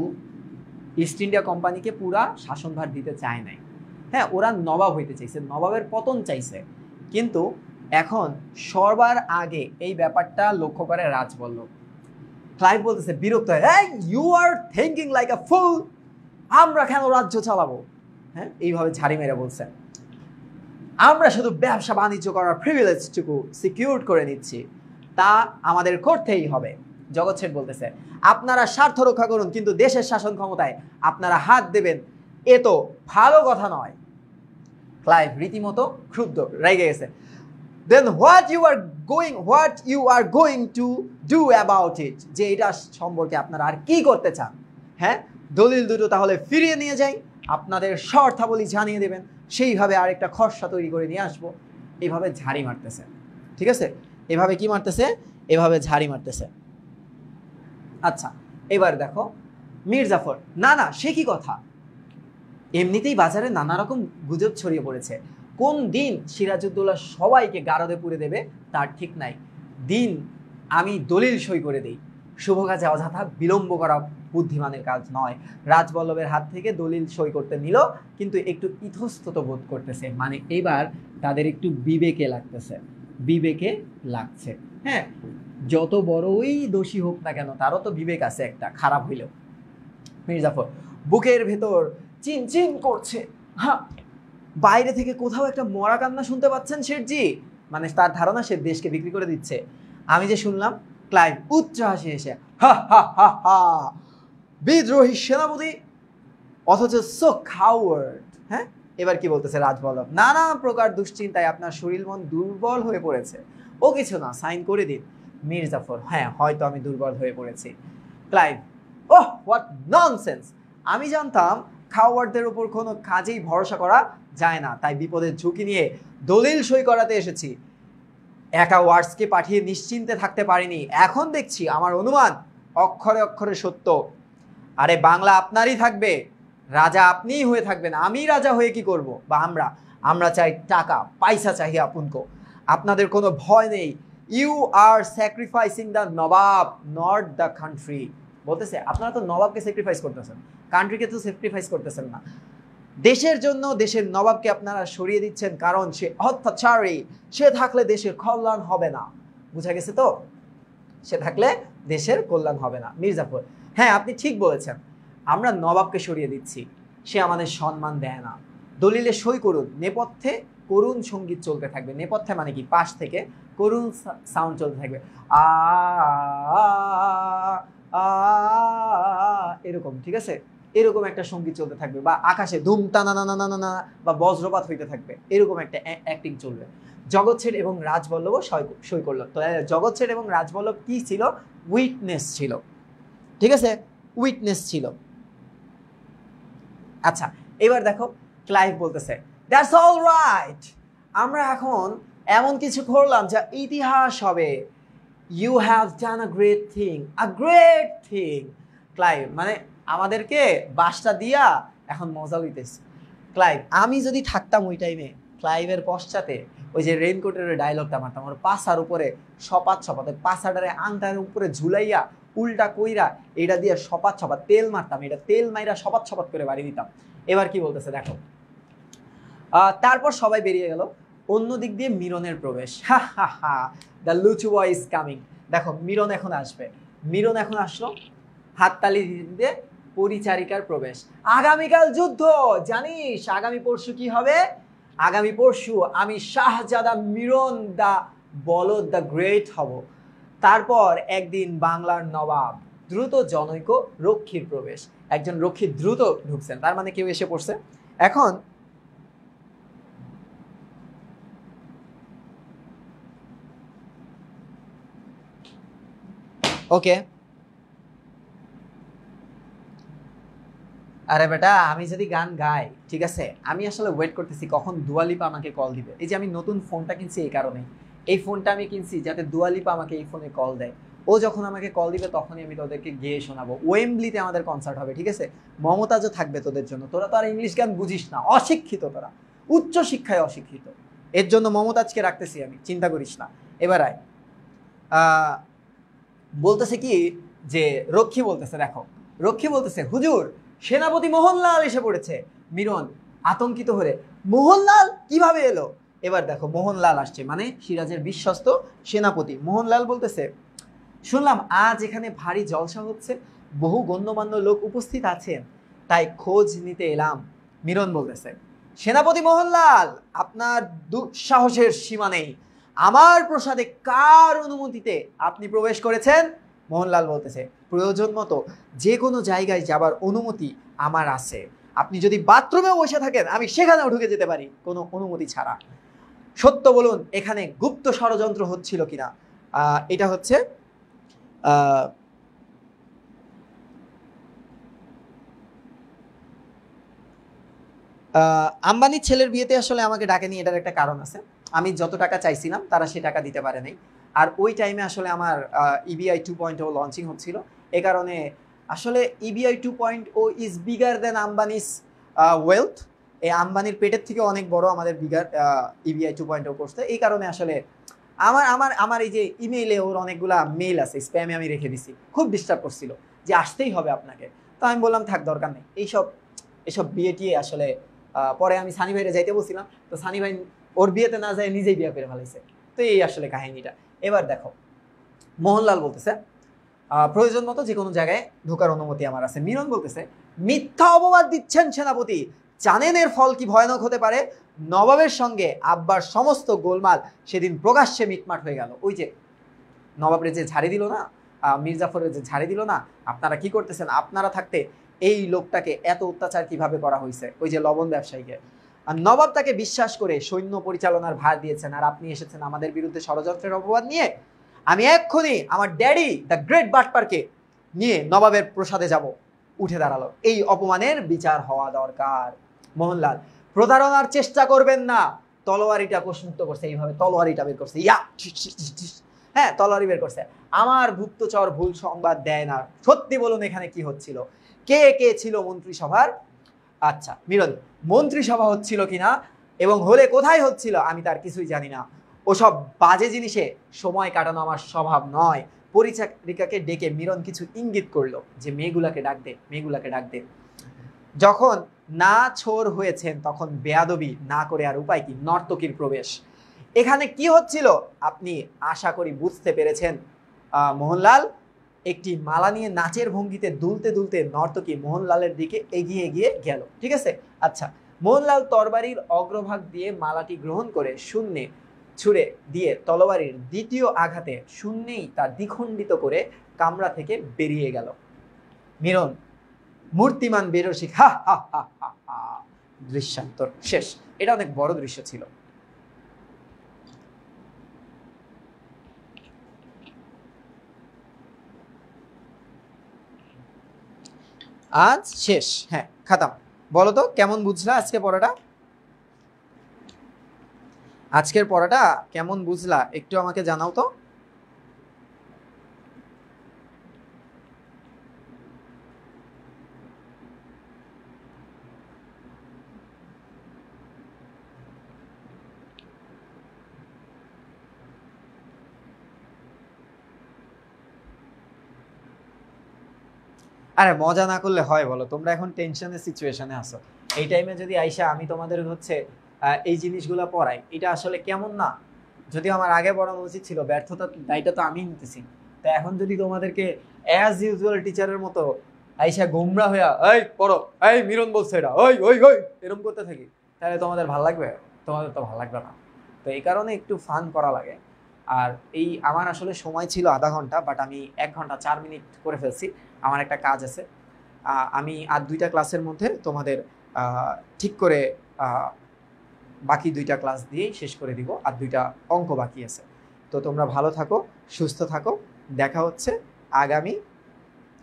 [SPEAKER 2] ইস্ট ইন্ডিয়া কোম্পানিকে পুরা শাসনভার দিতে চায় নাই। হ্যাঁ, ওরা নবাব হইতে চাইছে, নবাবের পতন চাইছে। কিন্তু এখন সবার আগে এই ব্যাপারটা লক্ষ্য করে রাজবল্লভ। ক্লাইভ বলতেছে বিরক্ত হয়, এই you are thinking like a fool, আমরা কেন রাজ্য চালাবো? হ্যাঁ, এইভাবে ঝাড়ি মেরে বলছে আমরা শুধু ব্যবসা বাণিজ্য করার প্রিভিলেজটুকু সিকিউর করে নিচ্ছি, তা আমাদের করতেই হবে। জগৎ শেঠ বলতেছে আপনারা স্বার্থ রক্ষা করুন, কিন্তু দেশের শাসন ক্ষমতায় আপনারা হাত দেবেন, এ তো ভালো কথা নয়। ক্লাইভ রীতিমতো ক্ষুব্ধ, রেগে গেছে। Then what you are going to do about it? যে এটা সম্পর্কে আপনারা আর কি করতে চান? হ্যাঁ, দলিল দুটো তাহলে ফিরিয়ে নিয়ে যাই, আপনাদের শর্তাবলী জানিয়ে দেবেন, সেইভাবে আরেকটা খসড়া তৈরি করে নিয়ে আসবো। এইভাবে ঝাড়ি মারতেছে। ঠিক আছে, এভাবে কি মারতেছে? এভাবে ঝাড়ি মারতেছে। আচ্ছা এবার দেখো মির্জাফর, না সে কি কথা, এমনিতেই বাজারে নানা রকম গুজব ছড়িয়ে পড়েছে। কোন দিন সিরাজউদ্দৌলা সবাইকে গারদে পুরে দেবে তার ঠিক নাই। দিন আমি দলিল সই করে দেই, শুভ কাজে অযথা বিলম্ব করা বুদ্ধিমানের কাজ নয়। রাজবল্লভের হাত থেকে দলিল সই করতে নিল, কিন্তু একটু ইতস্তত বোধ করতেছে, মানে এবার তাদের একটু বিবেকে লাগছে। হ্যাঁ, যত বড়ই দোষী হোক না কেন তারও তো বিবেক আছে একটা, খারাপ হইলেও। মির্জাফর বুকের ভেতর চিনচিন করছে। হ্যাঁ, বাইরে থেকে কোথাও একটা মরা কান্না শুনতে পাচ্ছেন শেঠজি? মানে তার ধারণা সে দেশকে বিক্রি করে দিচ্ছে। আমি যে শুনলাম। ক্লাইভ উচ্চ হাসি এসে হা হা হা হা, বিদ্রোহী সেনাপতি, অথচ সো কাওয়ার্ড। হ্যাঁ, এবার কি বলতেছে রাজবল্লভ? নানা প্রকার দুশ্চিন্তায় আপনার শরীর মন দুর্বল হয়ে পড়েছে। ও কিছু না, সাইন করে দিন। মির্জাফর হ্যাঁ, হয়তো আমি দুর্বল হয়ে পড়েছি। ক্লাইভ ওহ হোয়াট ননসেন্স, আমি জানতাম খাওয়ারদের উপর কোনো কাজেই ভরসা করা যায় না, তাই বিপদের ঝুঁকি নিয়ে দলিল সই করাতে এসেছি। একা ওয়ার্ডসকে পাঠিয়ে নিশ্চিন্তে থাকতে পারিনি, এখন দেখছি আমার অনুমান অক্ষরে অক্ষরে সত্য। আরে বাংলা আপনারই থাকবে, রাজা আপনিই হয়ে থাকবেন, আমি রাজা হয়ে কি করব? বা আমরা চাই টাকা পয়সা চাই আপনকো, আপনাদের কোনো ভয় নেই। You are sacrificing the nawab not the country. বলতেছে আপনারা তো নবাবকে স্যাক্রিফাইস করতেছেন, কান্ট্রিকে তো স্যাক্রিফাইস করতেছেন না। দেশের জন্য দেশের নবাবকে আপনারা সরিয়ে দিচ্ছেন কারণ সে অত্যাচারী, সে থাকলে দেশের কল্যাণ হবে না। বুঝা গেছে তো? সে থাকলে দেশের কল্যাণ হবে না। মির্জাফর হ্যাঁ, আপনি ঠিক বলেছেন, আমরা নবাবকে সরিয়ে দিচ্ছি, সে আমাদের সম্মান দেয় না। দলিলে সই করুন, নেপথ্যে করুণ সঙ্গীত চলতে থাকবে। নেপথ্যে মানে কি? পাশ থেকে করুণ সাউন্ড চলতে থাকবে, আ এরকম, ঠিক আছে? এরকম একটা সঙ্গীত চলতে থাকবে, বা আকাশে ধুম টানা না না না না বা বজ্রপাত হইতে থাকবে, এরকম একটা অ্যাক্টিং চলবে। জগৎ শেঠ এবং রাজবল্লভ সই করলো। তো জগৎ শেঠ এবং রাজবল্লভ কি ছিল? উইটনেস ছিল, ঠিক আছে? উইটনেস ছিল। আচ্ছা, এবার দেখো ক্লাইভ বলতেছে দ্যাটস অল রাইট, আমরা এখন এমন কিছু করলাম যা ইতিহাস হবে। You have done a great thing. Clive মানে আমাদেরকে বাসটা দিয়া এখন মজা লইতেছে। ক্লাইভ আমি যদি থাকতাম ওই টাইমে, ক্লাইভের পশ্চাতে ওই যে রেইনকোটের ডায়লগটা মারতাম, ওর পাশার উপরে সপাত পাশাটারে আংটার উপরে ঝুলাইয়া উল্টা কইরা এটা দিয়ে সপাত তেল মারতাম, এটা তেল মাইরা সপাত করে বাড়ি দিতাম। এবার কি বলতেছে দেখো। তারপর সবাই বেরিয়ে গেল, অন্য দিক দিয়ে মিরনের প্রবেশ। হা হা হা, দ্য লুচু বয় ইজ কামিং। দেখো মিরন এখন আসবে। মিরন এখন আসলো, হাততালি দিয়ে পরিচারিকার প্রবেশ। আগামীকাল যুদ্ধ, জানিস আগামী পরশু কি হবে? আগামী পরশু আমি শাহজাদা মিরন দা বলদ দ্য গ্রেট হব। তারপর একদিন বাংলার নবাব। দ্রুত জনৈক রক্ষীর প্রবেশ। একজন রক্ষী দ্রুত ঢুকছেন, তার মানে কেউ এসে পড়ছে। এখন ওকে, আরে বেটা আমি যদি গান গাই, ঠিক আছে, আমি আসলে ওয়েট করতেছি কখন দুয়া লিপা আমাকে কল দিবে। এই যে আমি নতুন ফোনটা কিনছি এই কারণে, এই ফোনটা আমি কিনছি যাতে দুয়া লিপা আমাকে এই ফোনে কল দেয়। ও যখন আমাকে কল দিবে তখনই আমি তোদেরকে গিয়ে শোনাবো। ওয়েম্বলিতে আমাদের কনসার্ট হবে, ঠিক আছে? মমতাজও থাকবে তোদের জন্য। তোরা তো আর ইংলিশ গান বুঝিস না, অশিক্ষিত তোরা, উচ্চ শিক্ষায় অশিক্ষিত। এর জন্য মমতাজকে রাখতেছি আমি, চিন্তা করিস না। এবার আয়, বলতেছে কি যে রক্ষী বলতেছে, দেখো রক্ষী বলতেছে হুজুর সেনাপতি মোহনলাল এসে পড়েছে। মিরন আতঙ্কিত হয়ে মোহনলাল কিভাবে এলো? এবার দেখো মোহনলাল আসছে, মানে সিরাজের বিশ্বস্ত সেনাপতি মোহনলাল বলতেছে শুনলাম আজ এখানে ভারী জলসা হচ্ছে, বহু গণ্যমান্য লোক উপস্থিত আছেন, তাই খোঁজ নিতে এলাম। মিরন বলতেছে সেনাপতি মোহনলাল, আপনার দুঃসাহসের সীমা নেই, আমার প্রসাদে কার অনুমতিতে আপনি প্রবেশ করেছেন? মোহনলাল বলতেছে প্রয়োজন মতো যে কোনো জায়গায় যাবার অনুমতি আমার আছে, আপনি যদি বাথরুমেও বসে থাকেন আমি সেখানেও ঢুকে যেতে পারি কোনো অনুমতি ছাড়া। সত্য বলুন এখানে গুপ্ত ষড়যন্ত্র হচ্ছিল কিনা? এটা হচ্ছে আম্বানির ছেলের বিয়েতে আসলে আমাকে ডাকেনি, এটার একটা কারণ আছে। আমি যত টাকা চাইছিলাম তারা সে টাকা দিতে পারে নাই। আর ওই টাইমে আসলে আমার ইবিআই 2.0 লঞ্চিং হচ্ছিল, এ কারণে আসলে EBI 2.0 is bigger than Ambani's wealth. এই আম্বানির পেটের থেকে অনেক বড় আমাদের বিগার ইবিআই 2.0 করছে, এই কারণে আসলে আমার আমার আমার এই যে ইমেইলে ওর অনেকগুলা মেইল আছে, স্প্যামে আমি রেখে দিছি, খুব ডিস্টার্ব করছিল যে আসতেই হবে আপনাকে। তো আমি বললাম থাক, দরকার নেই এইসব, এসব বিয়ে টিয়ে আসলে। পরে আমি সানি ভাইরে যাইতে বলছিলাম, তো সানি ভাই ওর বিয়েতে না যায় নিজেই বিয়ে করে ফেলাইছে। তো এই আসলে কাহিনীটা। এবার দেখো, মোহনলাল বলতেছে প্রয়োজন মতো যে কোনো জায়গায় ঢোকার অনুমতি আমার আছে। মিরন বলতেছে মিথ্যা অপবাদ দিচ্ছেন সেনাপতি, জানেন এর ফল কি ভয়ানক হতে পারে। নবাবের সঙ্গে আব্বার সমস্ত গোলমাল সেদিন প্রকাশ্যে মিটমাট হয়ে গেল। ওই যে নবাবের যে ঝাড়ি দিল না, মির্জাফরের যে ঝাড়ি দিল না, আপনারা কি করতেছেন, আপনারা থাকতে এই লোকটাকে এত অত্যাচার কিভাবে করা হয়েছে, ওই যে লবণ ব্যবসায়ীকে। আর নবাব তাকে বিশ্বাস করে সৈন্য পরিচালনার ভার দিয়েছেন, আর আপনি এসেছেন আমাদের বিরুদ্ধে ষড়যন্ত্রের অপবাদ নিয়ে। আমি এক্ষুনি আমার ড্যাডি দ্য গ্রেট বাটপারকে নিয়ে নবাবের প্রসাদে যাব। উঠে দাঁড়ালো, এই অপমানের বিচার হওয়া দরকার। মোহনলাল প্রতারণার চেষ্টা করবেন না। তলোয়ারিটা কোষমুক্ত করছে, এইভাবে তলোয়ারিটা বের করছে, ইয়া হ্যাঁ তলোয়ারি বের করছে। আমার গুপ্তচর ভুল সংবাদ দেয় না, সত্যি বলুন এখানে কি হচ্ছিল, কে কে ছিল মন্ত্রিসভার। আচ্ছা মিরন, মন্ত্রিসভা হচ্ছিল কিনা এবং হলে কোথায় হচ্ছিল আমি তার কিছুই জানি না। ওসব বাজে জিনিসে সময় কাটানো আমার স্বভাব নয়। পরিচারিকাকে ডেকে মিরন কিছু ইঙ্গিত করলো যে মেয়েগুলাকে ডাক দে, মেয়েগুলাকে ডাক দে। যখন না ছোর হয়েছেন তখন বেয়াদবি না করে আর উপায় কি, নর্তকীর প্রবেশ। এখানে কি হচ্ছিল আপনি আশা করি বুঝতে পেরেছেন। মোহনলাল একটি মালা নিয়ে নাচের ভঙ্গিতে দুলতে দুলতে নর্তকী মোহনলালের দিকে এগিয়ে এগিয়ে গেল, ঠিক আছে। আচ্ছা, মোহনলাল তরবারির অগ্রভাগ দিয়ে মালাটি গ্রহণ করে শূন্যে ছুঁড়ে দিয়ে তলোয়ারির দ্বিতীয় আঘাতে শূন্যেই তা দ্বিখণ্ডিত করে কামরা থেকে বেরিয়ে গেল। মিরন মূর্তিমান বেরসিক হা হা হা হা হা। দৃশ্যান্তর শেষ। এটা অনেক বড় দৃশ্য ছিল। আজ শেষ, হ্যাঁ খাতাম। বলো তো কেমন বুঝলা আজকে পড়াটা, আজকের পড়াটা কেমন বুঝলা একটু আমাকে জানাও তো। আরে মজা না করলে হয় বলো, তোমরা এখন টেনশনের সিচুয়েশনে আছো। এই টাইমে যদি আইসা আমি তোমাদের হচ্ছে এই জিনিসগুলো পড়াই, এটা আসলে কেমন না। যদি আমার আগে পড়ানো উচিত ছিল, ব্যর্থতার দায়টা তো আমি নিতেছি। তো এখন যদি তোমাদেরকে অ্যাজ ইউজুয়াল টিচারের মতো আইসা গোমরা হইয়া এই পড়ো, এই মিরন বলছে এটা, ওই ওই ওই এরকম করতে থাকি, তাহলে তোমাদের ভাল লাগবে? তোমাদের তো ভাল লাগবে না। তো এই কারণে একটু ফান করা লাগে। আর এই আমার আসলে সময় ছিল আধা ঘন্টা, বাট আমি 1 ঘন্টা 4 মিনিট করে ফেলছি। আমার একটা কাজ আছে, আমি আর 2টা ক্লাসের মধ্যে তোমাদের ঠিক করে বাকি 2টা ক্লাস দিয়েই শেষ করে দিব, আর 2টা অঙ্ক বাকি আছে। তো তোমরা ভালো থাকো, সুস্থ থাকো, দেখা হচ্ছে আগামী,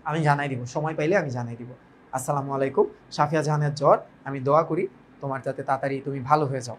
[SPEAKER 2] আমি জানাই দিব, সময় পাইলে আমি জানাই দিব। আসসালামু আলাইকুম। সাফিয়া জাহানের জ্বর, আমি দোয়া করি তোমার যাতে তাড়াতাড়ি তুমি ভালো হয়ে যাও।